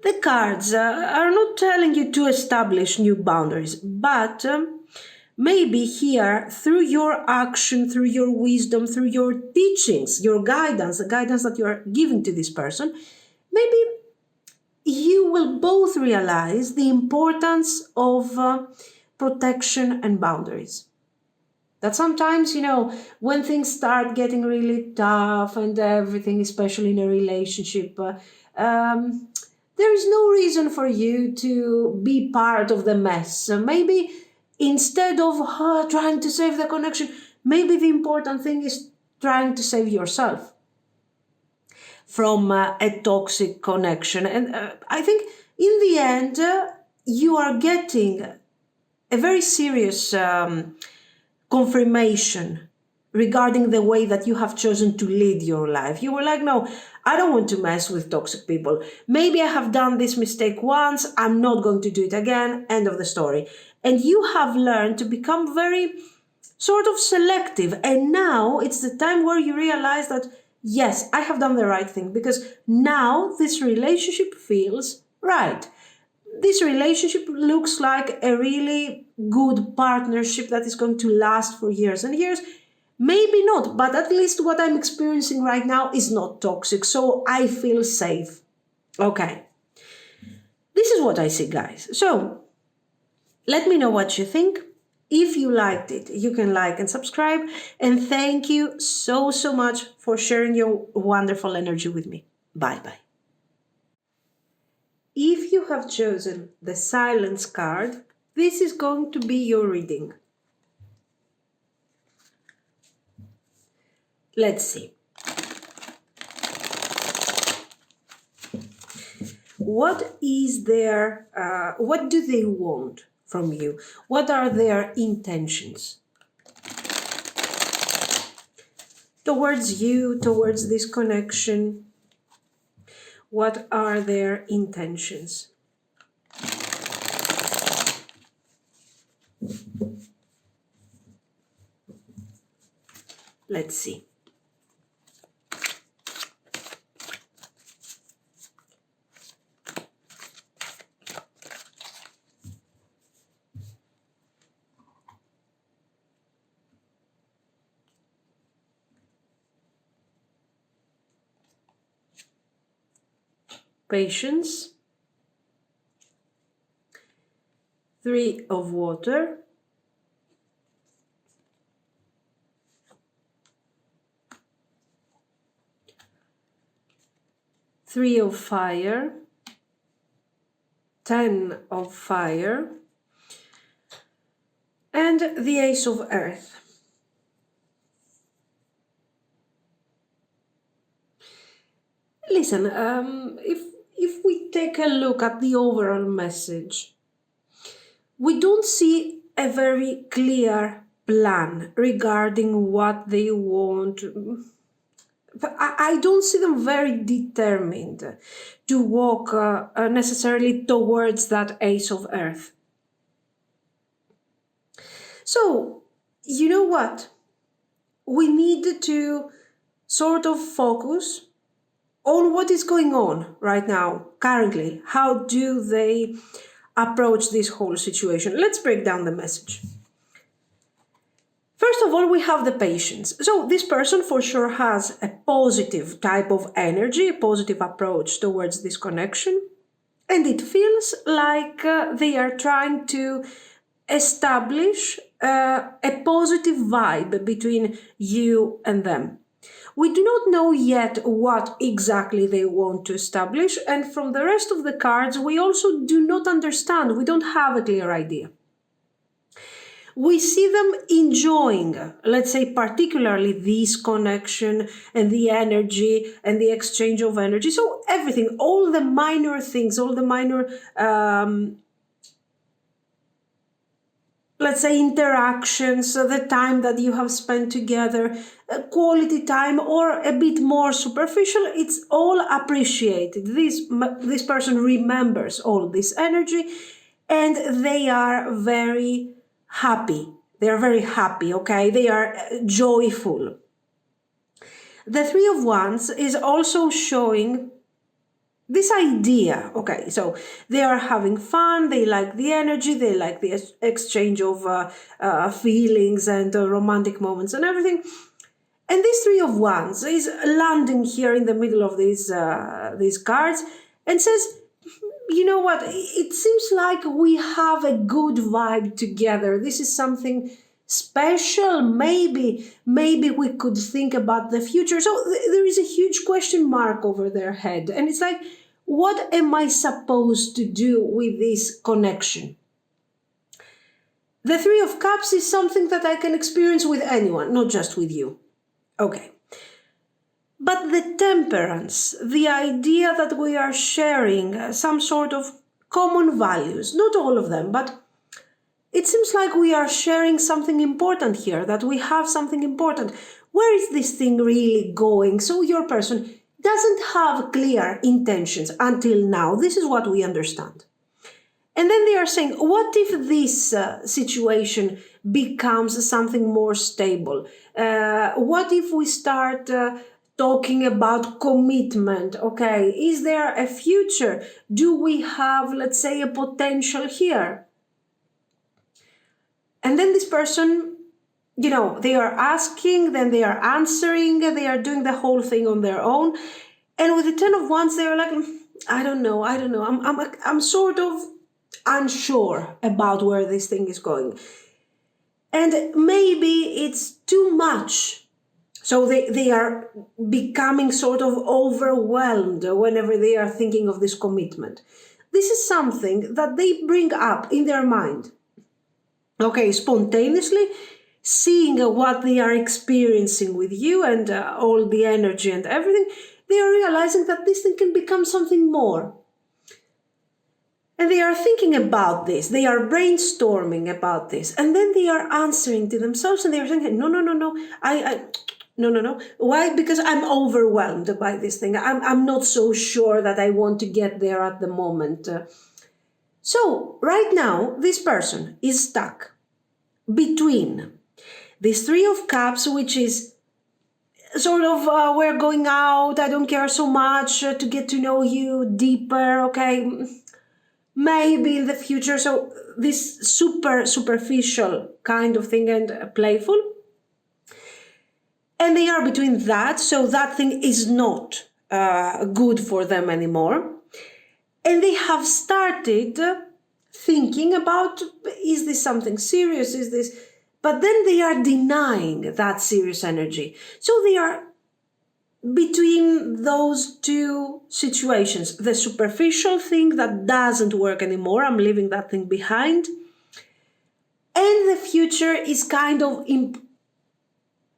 The cards are not telling you to establish new boundaries, but maybe here, through your action, through your wisdom, through your teachings, your guidance, the guidance that you are giving to this person, maybe you will both realize the importance of protection and boundaries. That sometimes, when things start getting really tough and everything, especially in a relationship, there is no reason for you to be part of the mess. So maybe instead of trying to save the connection, maybe the important thing is trying to save yourself from a toxic connection. And I think in the end, you are getting a very serious confirmation regarding the way that you have chosen to lead your life. You were like, no, I don't want to mess with toxic people. Maybe I have done this mistake once. I'm not going to do it again. End of the story. And you have learned to become very sort of selective. And now it's the time where you realize that, yes, I have done the right thing, because now this relationship feels right. This relationship looks like a really good partnership that is going to last for years and years. Maybe not, but at least what I'm experiencing right now is not toxic, so I feel safe. Okay. This is what I see, guys. So let me know what you think. If you liked it, you can like and subscribe. And thank you so, so much for sharing your wonderful energy with me. Bye-bye. If you have chosen the silence card, this is going to be your reading. Let's see. What is their, what do they want from you? What are their intentions towards you, towards this connection? What are their intentions? Let's see. Patience, 3 of water, Three of fire, 10 of fire, and the Ace of Earth. Listen, if we take a look at the overall message, we don't see a very clear plan regarding what they want. I don't see them very determined to walk necessarily towards that Ace of Earth. So, you know what? We need to sort of focus on what is going on right now, currently. How do they approach this whole situation? Let's break down the message. First of all, we have the patience. So this person for sure has a positive type of energy, a positive approach towards this connection. And it feels like they are trying to establish a positive vibe between you and them. We do not know yet what exactly they want to establish, and from the rest of the cards, we also do not understand. We don't have a clear idea. We see them enjoying, let's say, particularly this connection and the energy and the exchange of energy. So everything, all the minor things, all the minor let's say interactions, the time that you have spent together, quality time, or a bit more superficial, it's all appreciated. This person remembers all this energy, and they are very happy. They are very happy, okay? They are joyful. The Three of Wands is also showing this idea, okay, so they are having fun, they like the energy, they like the exchange of feelings and romantic moments and everything. And this Three of Wands is landing here in the middle of these cards and says, you know what, it seems like we have a good vibe together. This is something special. Maybe we could think about the future. So there is a huge question mark over their head. And it's like, what am I supposed to do with this connection? The Three of Cups is something that I can experience with anyone, not just with you. Okay. But the temperance, the idea that we are sharing some sort of common values, not all of them, but it seems like we are sharing something important here, that we have something important. Where is this thing really going? So your person doesn't have clear intentions until now. This is what we understand. And then they are saying, what if this situation becomes something more stable? What if we start talking about commitment? Okay, is there a future? Do we have, let's say, a potential here? And then this person, they are asking, then they are answering, they are doing the whole thing on their own. And with the Ten of Wands, they are like, I don't know. I'm sort of unsure about where this thing is going. And maybe it's too much. So they are becoming sort of overwhelmed whenever they are thinking of this commitment. This is something that they bring up in their mind. Okay, spontaneously, seeing what they are experiencing with you and all the energy and everything, they are realizing that this thing can become something more. And they are thinking about this, they are brainstorming about this, and then they are answering to themselves and they are saying, no, no. Why? Because I'm overwhelmed by this thing. I'm not so sure that I want to get there at the moment. So right now, this person is stuck between this Three of Cups, which is sort of, we're going out, I don't care so much to get to know you deeper, okay? Maybe in the future. So this superficial kind of thing and playful. And they are between that, so that thing is not good for them anymore. And they have started thinking about, is this something serious? Is this? But then they are denying that serious energy. So they are between those two situations. The superficial thing that doesn't work anymore, I'm leaving that thing behind. And the future is kind of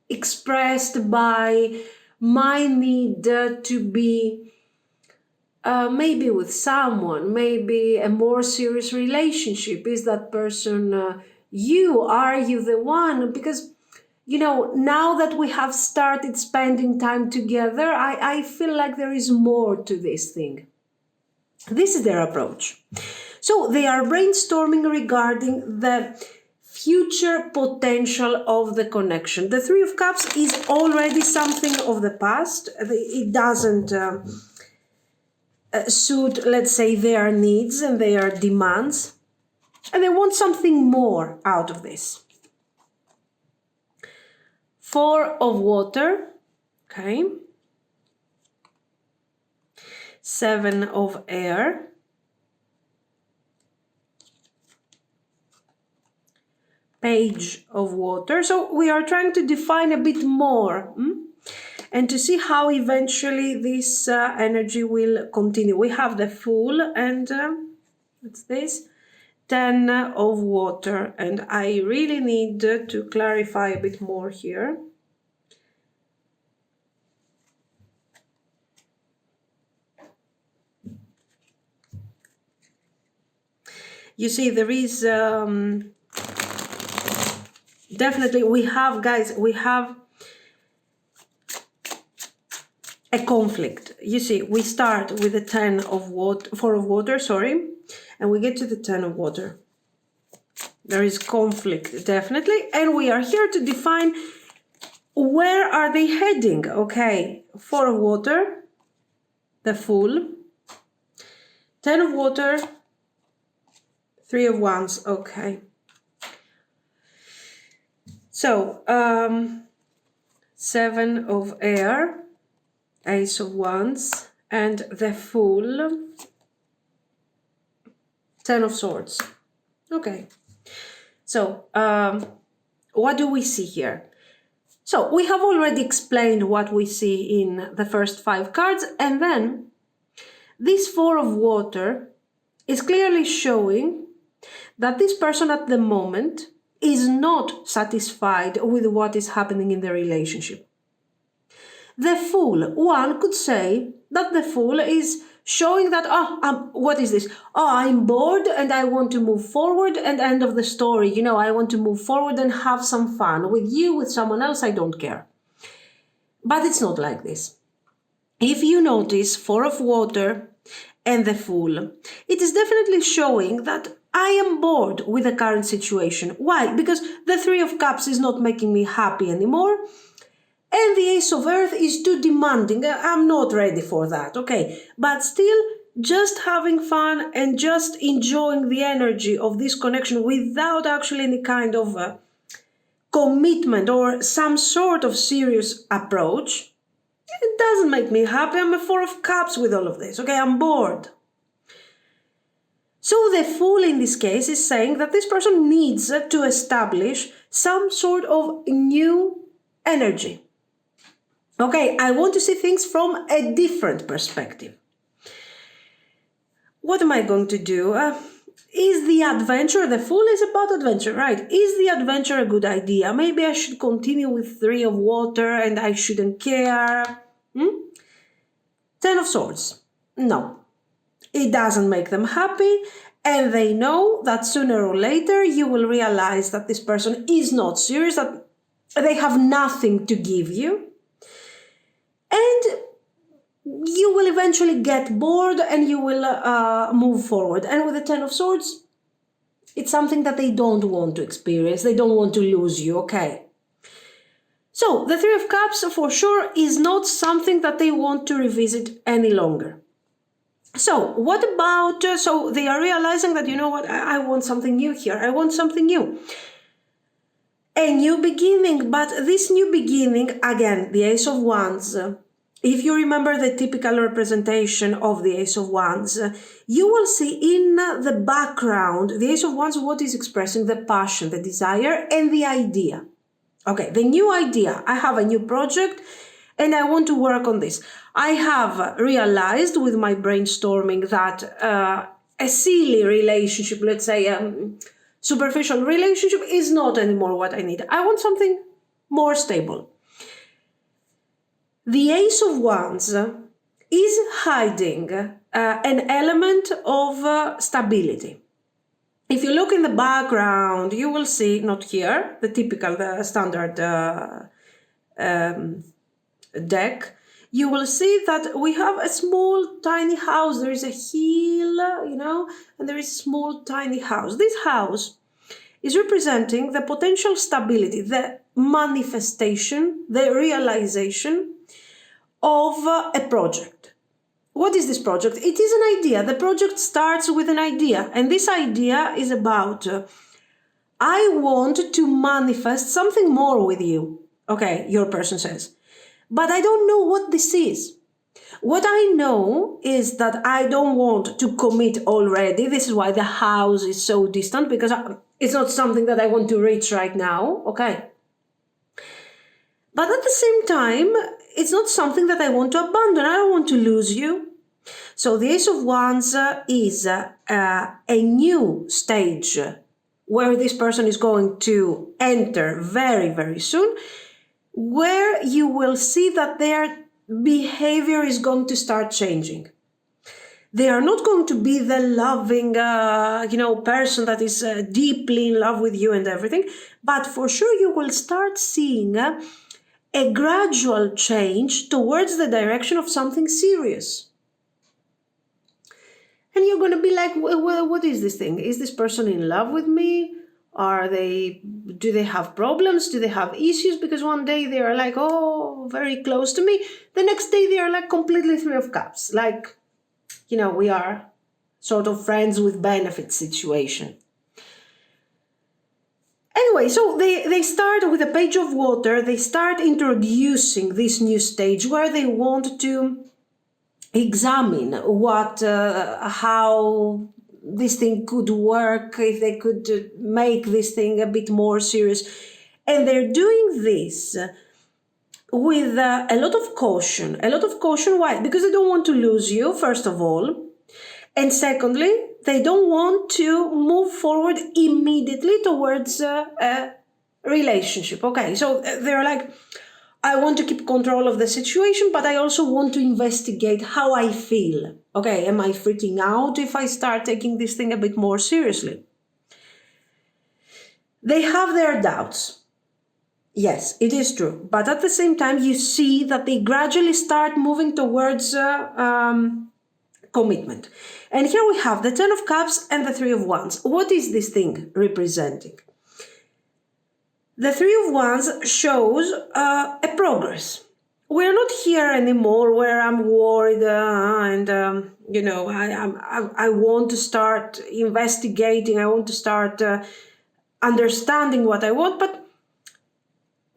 expressed by my need to be maybe with someone, maybe a more serious relationship. Is that person you? Are you the one? Because, now that we have started spending time together, I feel like there is more to this thing. This is their approach. So they are brainstorming regarding the future potential of the connection. The Three of Cups is already something of the past. It doesn't suit, let's say, their needs and their demands. And they want something more out of this. Four of Water, okay. Seven of Air. Page of Water. So we are trying to define a bit more and to see how eventually this energy will continue. We have the Fool and what's this? 10 of Water, and I really need to clarify a bit more here. You see, there is definitely, we have a conflict. You see, we start with the 10 of water, 4 of Water, sorry, and we get to the 10 of Water. There is conflict, definitely, and we are here to define where are they heading. Okay, 4 of Water, the Fool, 10 of Water, 3 of Wands. Okay, so 7 of Air, Ace of Wands, and the Fool, 10 of Swords. Okay, so what do we see here? So we have already explained what we see in the first 5 cards, and then this 4 of Water is clearly showing that this person at the moment is not satisfied with what is happening in the relationship. The Fool, one could say that the Fool is showing that, what is this? Oh, I'm bored and I want to move forward, and end of the story. I want to move forward and have some fun with you, with someone else, I don't care. But it's not like this. If you notice Four of Water and the Fool, it is definitely showing that I am bored with the current situation. Why? Because the Three of Cups is not making me happy anymore. And the Ace of Earth is too demanding. I'm not ready for that, okay? But still, just having fun and just enjoying the energy of this connection without actually any kind of commitment or some sort of serious approach, it doesn't make me happy. I'm a Four of Cups with all of this, okay? I'm bored. So the Fool in this case is saying that this person needs to establish some sort of new energy. Okay, I want to see things from a different perspective. What am I going to do? Is the adventure, the Fool is about adventure, right? Is the adventure a good idea? Maybe I should continue with Three of Water and I shouldn't care. Ten of Swords. No. It doesn't make them happy, and they know that sooner or later you will realize that this person is not serious, that they have nothing to give you. And you will eventually get bored and you will move forward. And with the Ten of Swords, it's something that they don't want to experience. They don't want to lose you, okay? So the Three of Cups for sure is not something that they want to revisit any longer. So what about, so they are realizing that, I want something new here. I want something new. A new beginning, but this new beginning, again, the Ace of Wands. If you remember the typical representation of the Ace of Wands, you will see in the background, the Ace of Wands, what is expressing the passion, the desire, and the idea. Okay, the new idea. I have a new project and I want to work on this. I have realized with my brainstorming that a silly relationship, let's say superficial relationship, is not anymore what I need. I want something more stable. The Ace of Wands is hiding an element of stability. If you look in the background, you will see, not here, the typical, the standard deck, you will see that we have a small tiny house. There is a hill, and there is a small tiny house. This house is representing the potential stability, the manifestation, the realization of a project. What is this project? It is an idea. The project starts with an idea, and this idea is about I want to manifest something more with you. Okay, your person says. But I don't know what this is. What I know is that I don't want to commit already. This is why the house is so distant, because it's not something that I want to reach right now. Okay. But at the same time, it's not something that I want to abandon. I don't want to lose you. So the Ace of Wands is a new stage where this person is going to enter very, very soon, where you will see that their behavior is going to start changing. They are not going to be the loving, person that is deeply in love with you and everything, but for sure you will start seeing a gradual change towards the direction of something serious. And you're going to be like, well, what is this thing? Is this person in love with me? Do they have problems? Do they have issues? Because one day they are like, oh, very close to me. The next day they are like completely Three of Cups. Like, we are sort of friends with benefits situation. Anyway, so they start with a Page of Water. They start introducing this new stage where they want to examine how this thing could work, if they could make this thing a bit more serious. And they're doing this with a lot of caution. A lot of caution, why? Because they don't want to lose you, first of all. And secondly, they don't want to move forward immediately towards a relationship. Okay, so they're like, I want to keep control of the situation, but I also want to investigate how I feel. Okay, am I freaking out if I start taking this thing a bit more seriously? They have their doubts. Yes, it is true. But at the same time, you see that they gradually start moving towards commitment. And here we have the Ten of Cups and the Three of Wands. What is this thing representing? The Three of Wands shows a progress. We're not here anymore where I'm worried I want to start investigating. I want to start understanding what I want. But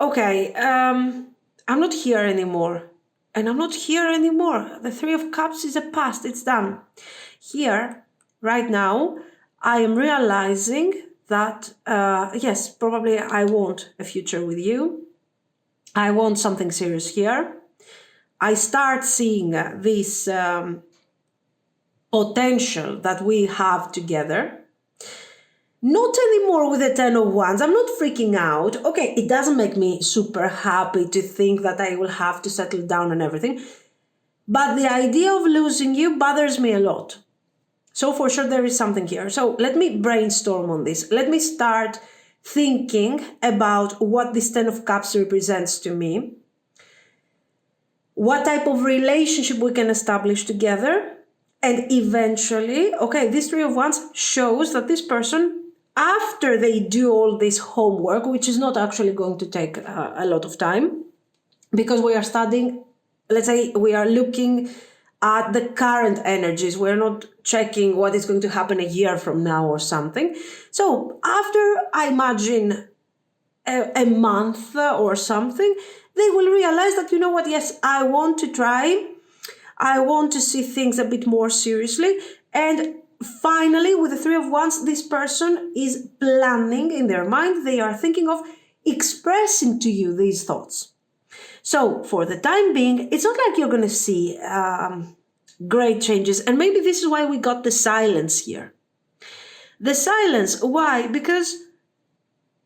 okay, I'm not here anymore. And I'm not here anymore. The Three of Cups is a past. It's done. Here, right now, I am realizing that, yes, probably I want a future with you. I want something serious here. I start seeing this potential that we have together. Not anymore with the Ten of Wands. I'm not freaking out. Okay, it doesn't make me super happy to think that I will have to settle down and everything. But the idea of losing you bothers me a lot. So for sure there is something here. So let me brainstorm on this. Let me start thinking about what this Ten of Cups represents to me. What type of relationship we can establish together. And eventually, okay, this Three of Wands shows that this person, after they do all this homework, which is not actually going to take a lot of time, because we are studying, let's say we are looking at the current energies. We're not checking what is going to happen a year from now or something. So after, I imagine, a month or something, they will realize that, you know what, yes, I want to try. I want to see things a bit more seriously. And finally, with the Three of Wands, this person is planning in their mind. They are thinking of expressing to you these thoughts. So for the time being, it's not like you're going to see great changes. And maybe this is why we got the silence here. The silence, why? Because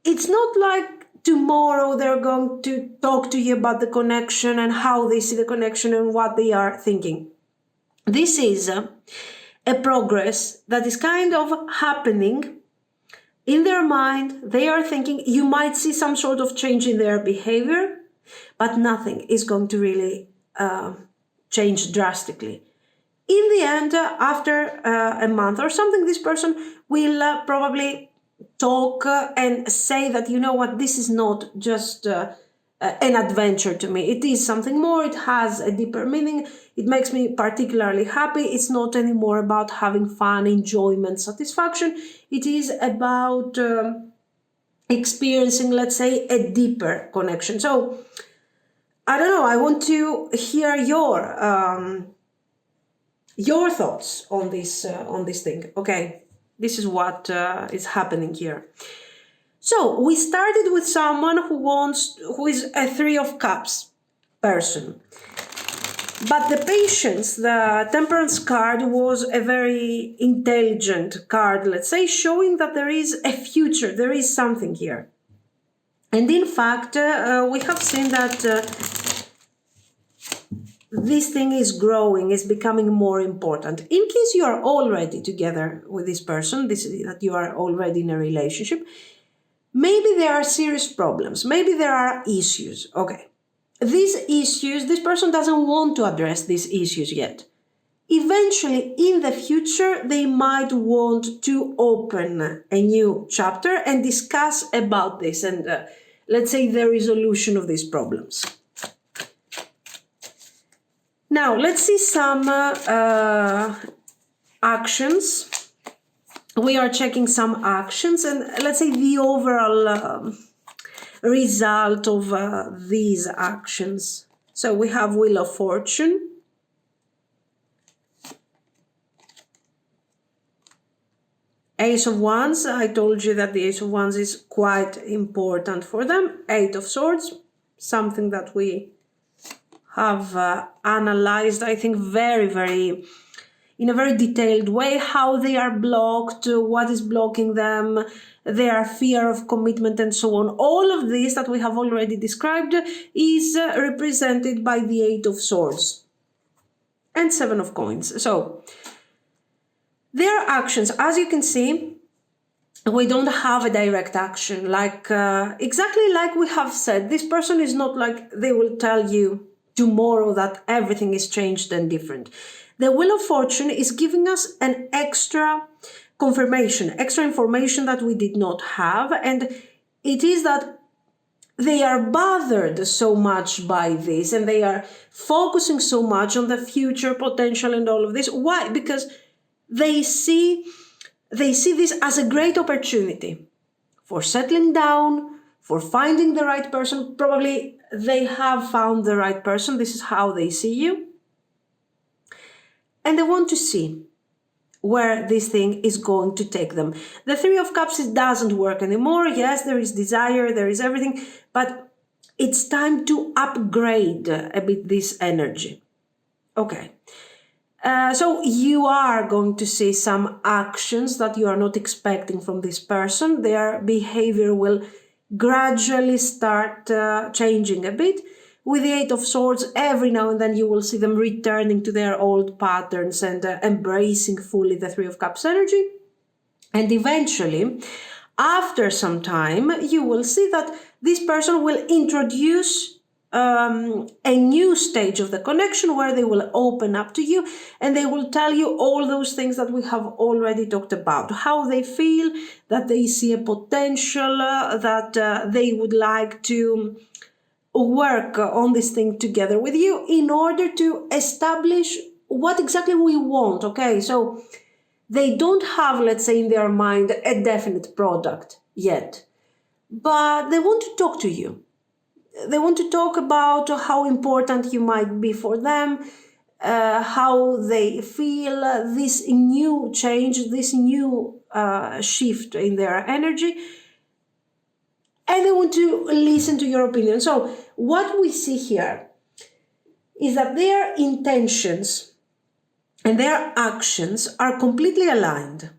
it's not like tomorrow they're going to talk to you about the connection and how they see the connection and what they are thinking. This is a progress that is kind of happening in their mind. They are thinking. You might see some sort of change in their behavior, but nothing is going to really change drastically. In the end, after a month or something, this person will probably talk and say that, you know what, this is not just an adventure to me. It is something more. It has a deeper meaning. It makes me particularly happy. It's not anymore about having fun, enjoyment, satisfaction. It is about experiencing, let's say, a deeper connection. So, I don't know, I want to hear your thoughts on this thing. Okay, this is what is happening here. So we started with someone who is a Three of Cups person. But the patience, the Temperance card, was a very intelligent card, let's say, showing that there is a future, there is something here. And in fact, we have seen that this thing is growing, is becoming more important. In case you are already together with this person, that you are already in a relationship, maybe there are serious problems, maybe there are issues. Okay, these issues, this person doesn't want to address these issues yet. Eventually, in the future, they might want to open a new chapter and discuss about this and, let's say, the resolution of these problems. Now, let's see some actions. We are checking some actions and let's say the overall result of these actions. So we have Wheel of Fortune. Ace of Wands, I told you that the Ace of Wands is quite important for them. Eight of Swords, something that we have analyzed, I think, very, very in a very detailed way how they are blocked, what is blocking them, their fear of commitment, and so on. All of this that we have already described is represented by the Eight of Swords and Seven of Coins. So their actions, as you can see, we don't have a direct action. Like exactly like we have said, this person is not like they will tell you tomorrow that everything is changed and different. The Wheel of Fortune is giving us an extra confirmation, extra information that we did not have, and it is that they are bothered so much by this, and they are focusing so much on the future potential and all of this. Why? Because they see this as a great opportunity for settling down, for finding the right person. Probably they have found the right person. This is how they see you. And they want to see where this thing is going to take them. The Three of Cups, it doesn't work anymore. Yes, there is desire, there is everything, but it's time to upgrade a bit this energy. Okay. So you are going to see some actions that you are not expecting from this person. Their behavior will gradually start changing a bit. With the Eight of Swords, every now and then you will see them returning to their old patterns and embracing fully the Three of Cups energy. And eventually, after some time, you will see that this person will introduce a new stage of the connection where they will open up to you and they will tell you all those things that we have already talked about, how they feel, that they see a potential, that they would like to work on this thing together with you in order to establish what exactly we want. Okay, so they don't have, let's say, in their mind a definite product yet, but they want to talk to you. They want to talk about how important you might be for them, how they feel this new change, this new shift in their energy, and they want to listen to your opinion. So what we see here is that their intentions and their actions are completely aligned.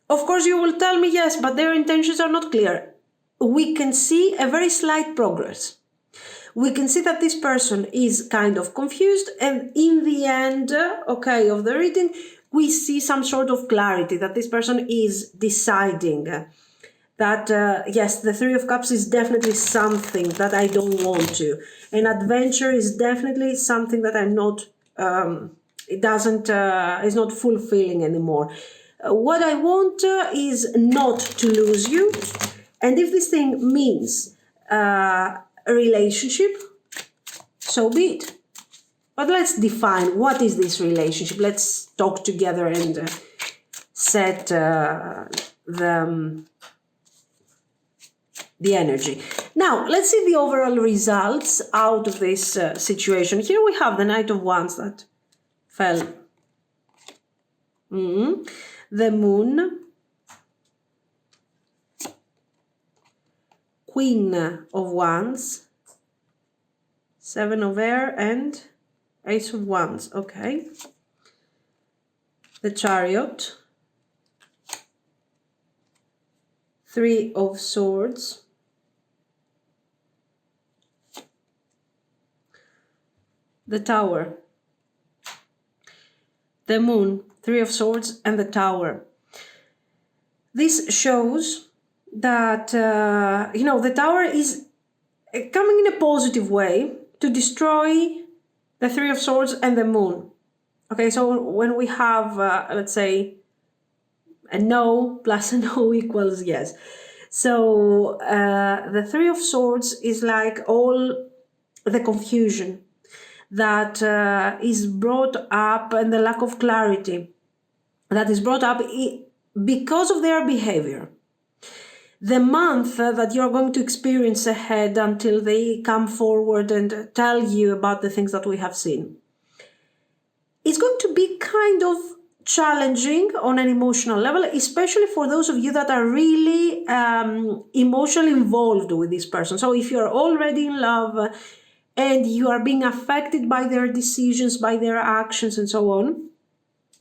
Of course, you will tell me, yes, but their intentions are not clear. We can see a very slight progress. We can see that this person is kind of confused, and in the end, okay, of the reading, we see some sort of clarity that this person is deciding that, yes, the Three of Cups is definitely something that I don't want to. And adventure is definitely something that I'm not, is not fulfilling anymore. What I want is not to lose you. And if this thing means a relationship, so be it. But let's define what is this relationship. Let's talk together and set the energy. Now, let's see the overall results out of this situation. Here we have the Knight of Wands that fell. The Moon, Queen of Wands, Seven of Air, and Ace of Wands. Okay. The Chariot, Three of Swords, the Tower, the Moon, Three of Swords, and the Tower. This shows that, the Tower is coming in a positive way to destroy the Three of Swords and the Moon. Okay, so when we have, let's say, a no plus a no equals yes. So the Three of Swords is like all the confusion that is brought up and the lack of clarity that is brought up because of their behavior. The month that you're going to experience ahead until they come forward and tell you about the things that we have seen, it's going to be kind of challenging on an emotional level, especially for those of you that are really emotionally involved with this person. So if you're already in love and you are being affected by their decisions, by their actions and so on,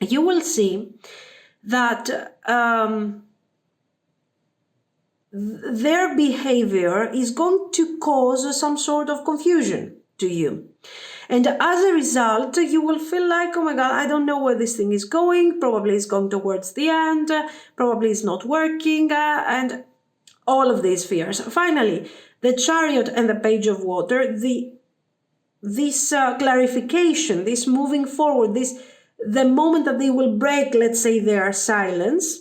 you will see that their behavior is going to cause some sort of confusion to you. And as a result, you will feel like, oh my God, I don't know where this thing is going. Probably it's going towards the end. Probably it's not working. And all of these fears. Finally, the Chariot and the Page of Water, this clarification, this moving forward, the moment that they will break, let's say, their silence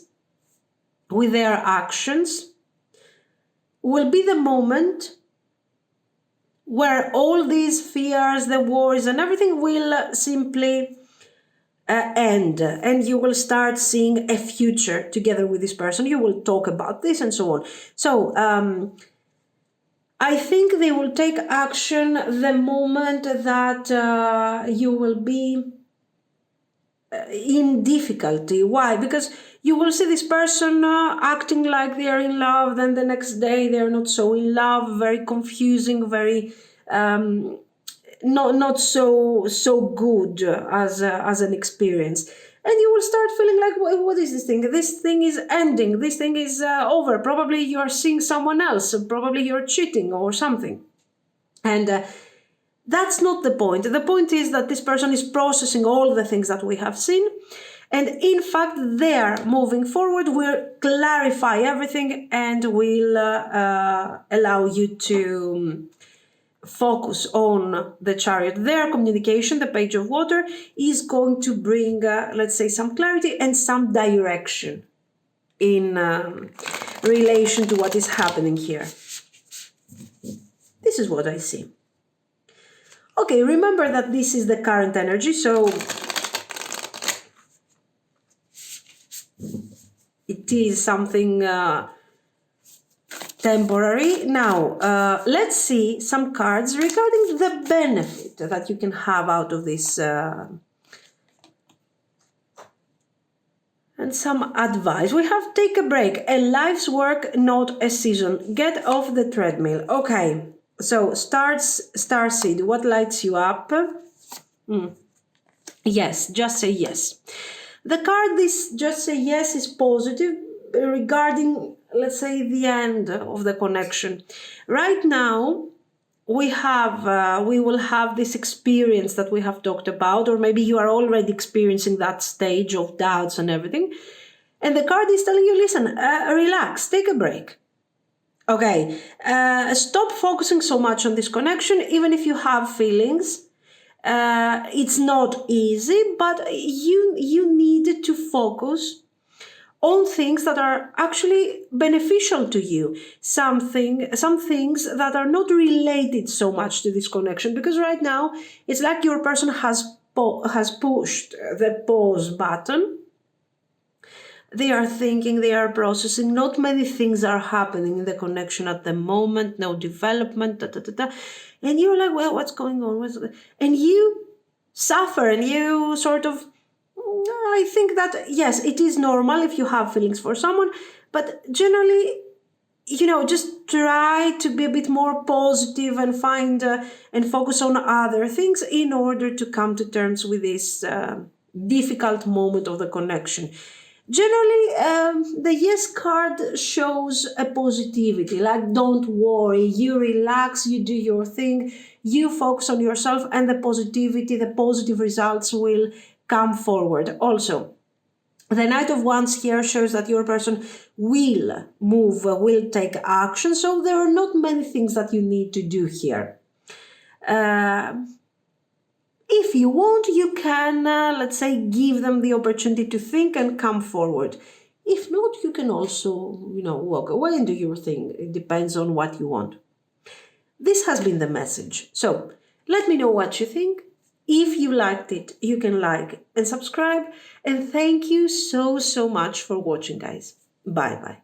with their actions, will be the moment where all these fears, the worries and everything will simply end, and you will start seeing a future together with this person. You will talk about this and so on. So I think they will take action the moment that you will be in difficulty. Why? Because you will see this person acting like they are in love, then the next day they are not so in love, very confusing, very not so good as an experience. And you will start feeling like, what is this thing? This thing is ending. This thing is over. Probably you are seeing someone else. Probably you're cheating or something. And that's not the point. The point is that this person is processing all the things that we have seen. And in fact, there, moving forward, will clarify everything and will allow you to focus on the Chariot. Their communication, the Page of Water, is going to bring, let's say, some clarity and some direction in relation to what is happening here. This is what I see. Okay, remember that this is the current energy, so it is something temporary. Now, let's see some cards regarding the benefit that you can have out of this and some advice. We have take a break, a life's work, not a season. Get off the treadmill. Okay. So, Starseed, what lights you up? Yes, just say yes. The card, this just say yes, is positive regarding, let's say, the end of the connection. Right now, we will have this experience that we have talked about, or maybe you are already experiencing that stage of doubts and everything. And the card is telling you, listen, relax, take a break. Okay, stop focusing so much on this connection, even if you have feelings. It's not easy, but you need to focus on things that are actually beneficial to you. Some things that are not related so much to this connection, because right now it's like your person has pushed the pause button. They are thinking, they are processing. Not many things are happening in the connection at the moment, no development, And you're like, well, what's going on? And you suffer and you sort of, I think that, yes, it is normal if you have feelings for someone, but generally, just try to be a bit more positive and find and focus on other things in order to come to terms with this difficult moment of the connection. Generally, the yes card shows a positivity, like don't worry, you relax, you do your thing, you focus on yourself, and the positive results will come forward. Also, the Knight of Wands here shows that your person will move, will take action, so there are not many things that you need to do here. If you want, you can, let's say, give them the opportunity to think and come forward. If not, you can also, walk away and do your thing. It depends on what you want. This has been the message. So let me know what you think. If you liked it, you can like and subscribe. And thank you so much for watching, guys. Bye-bye.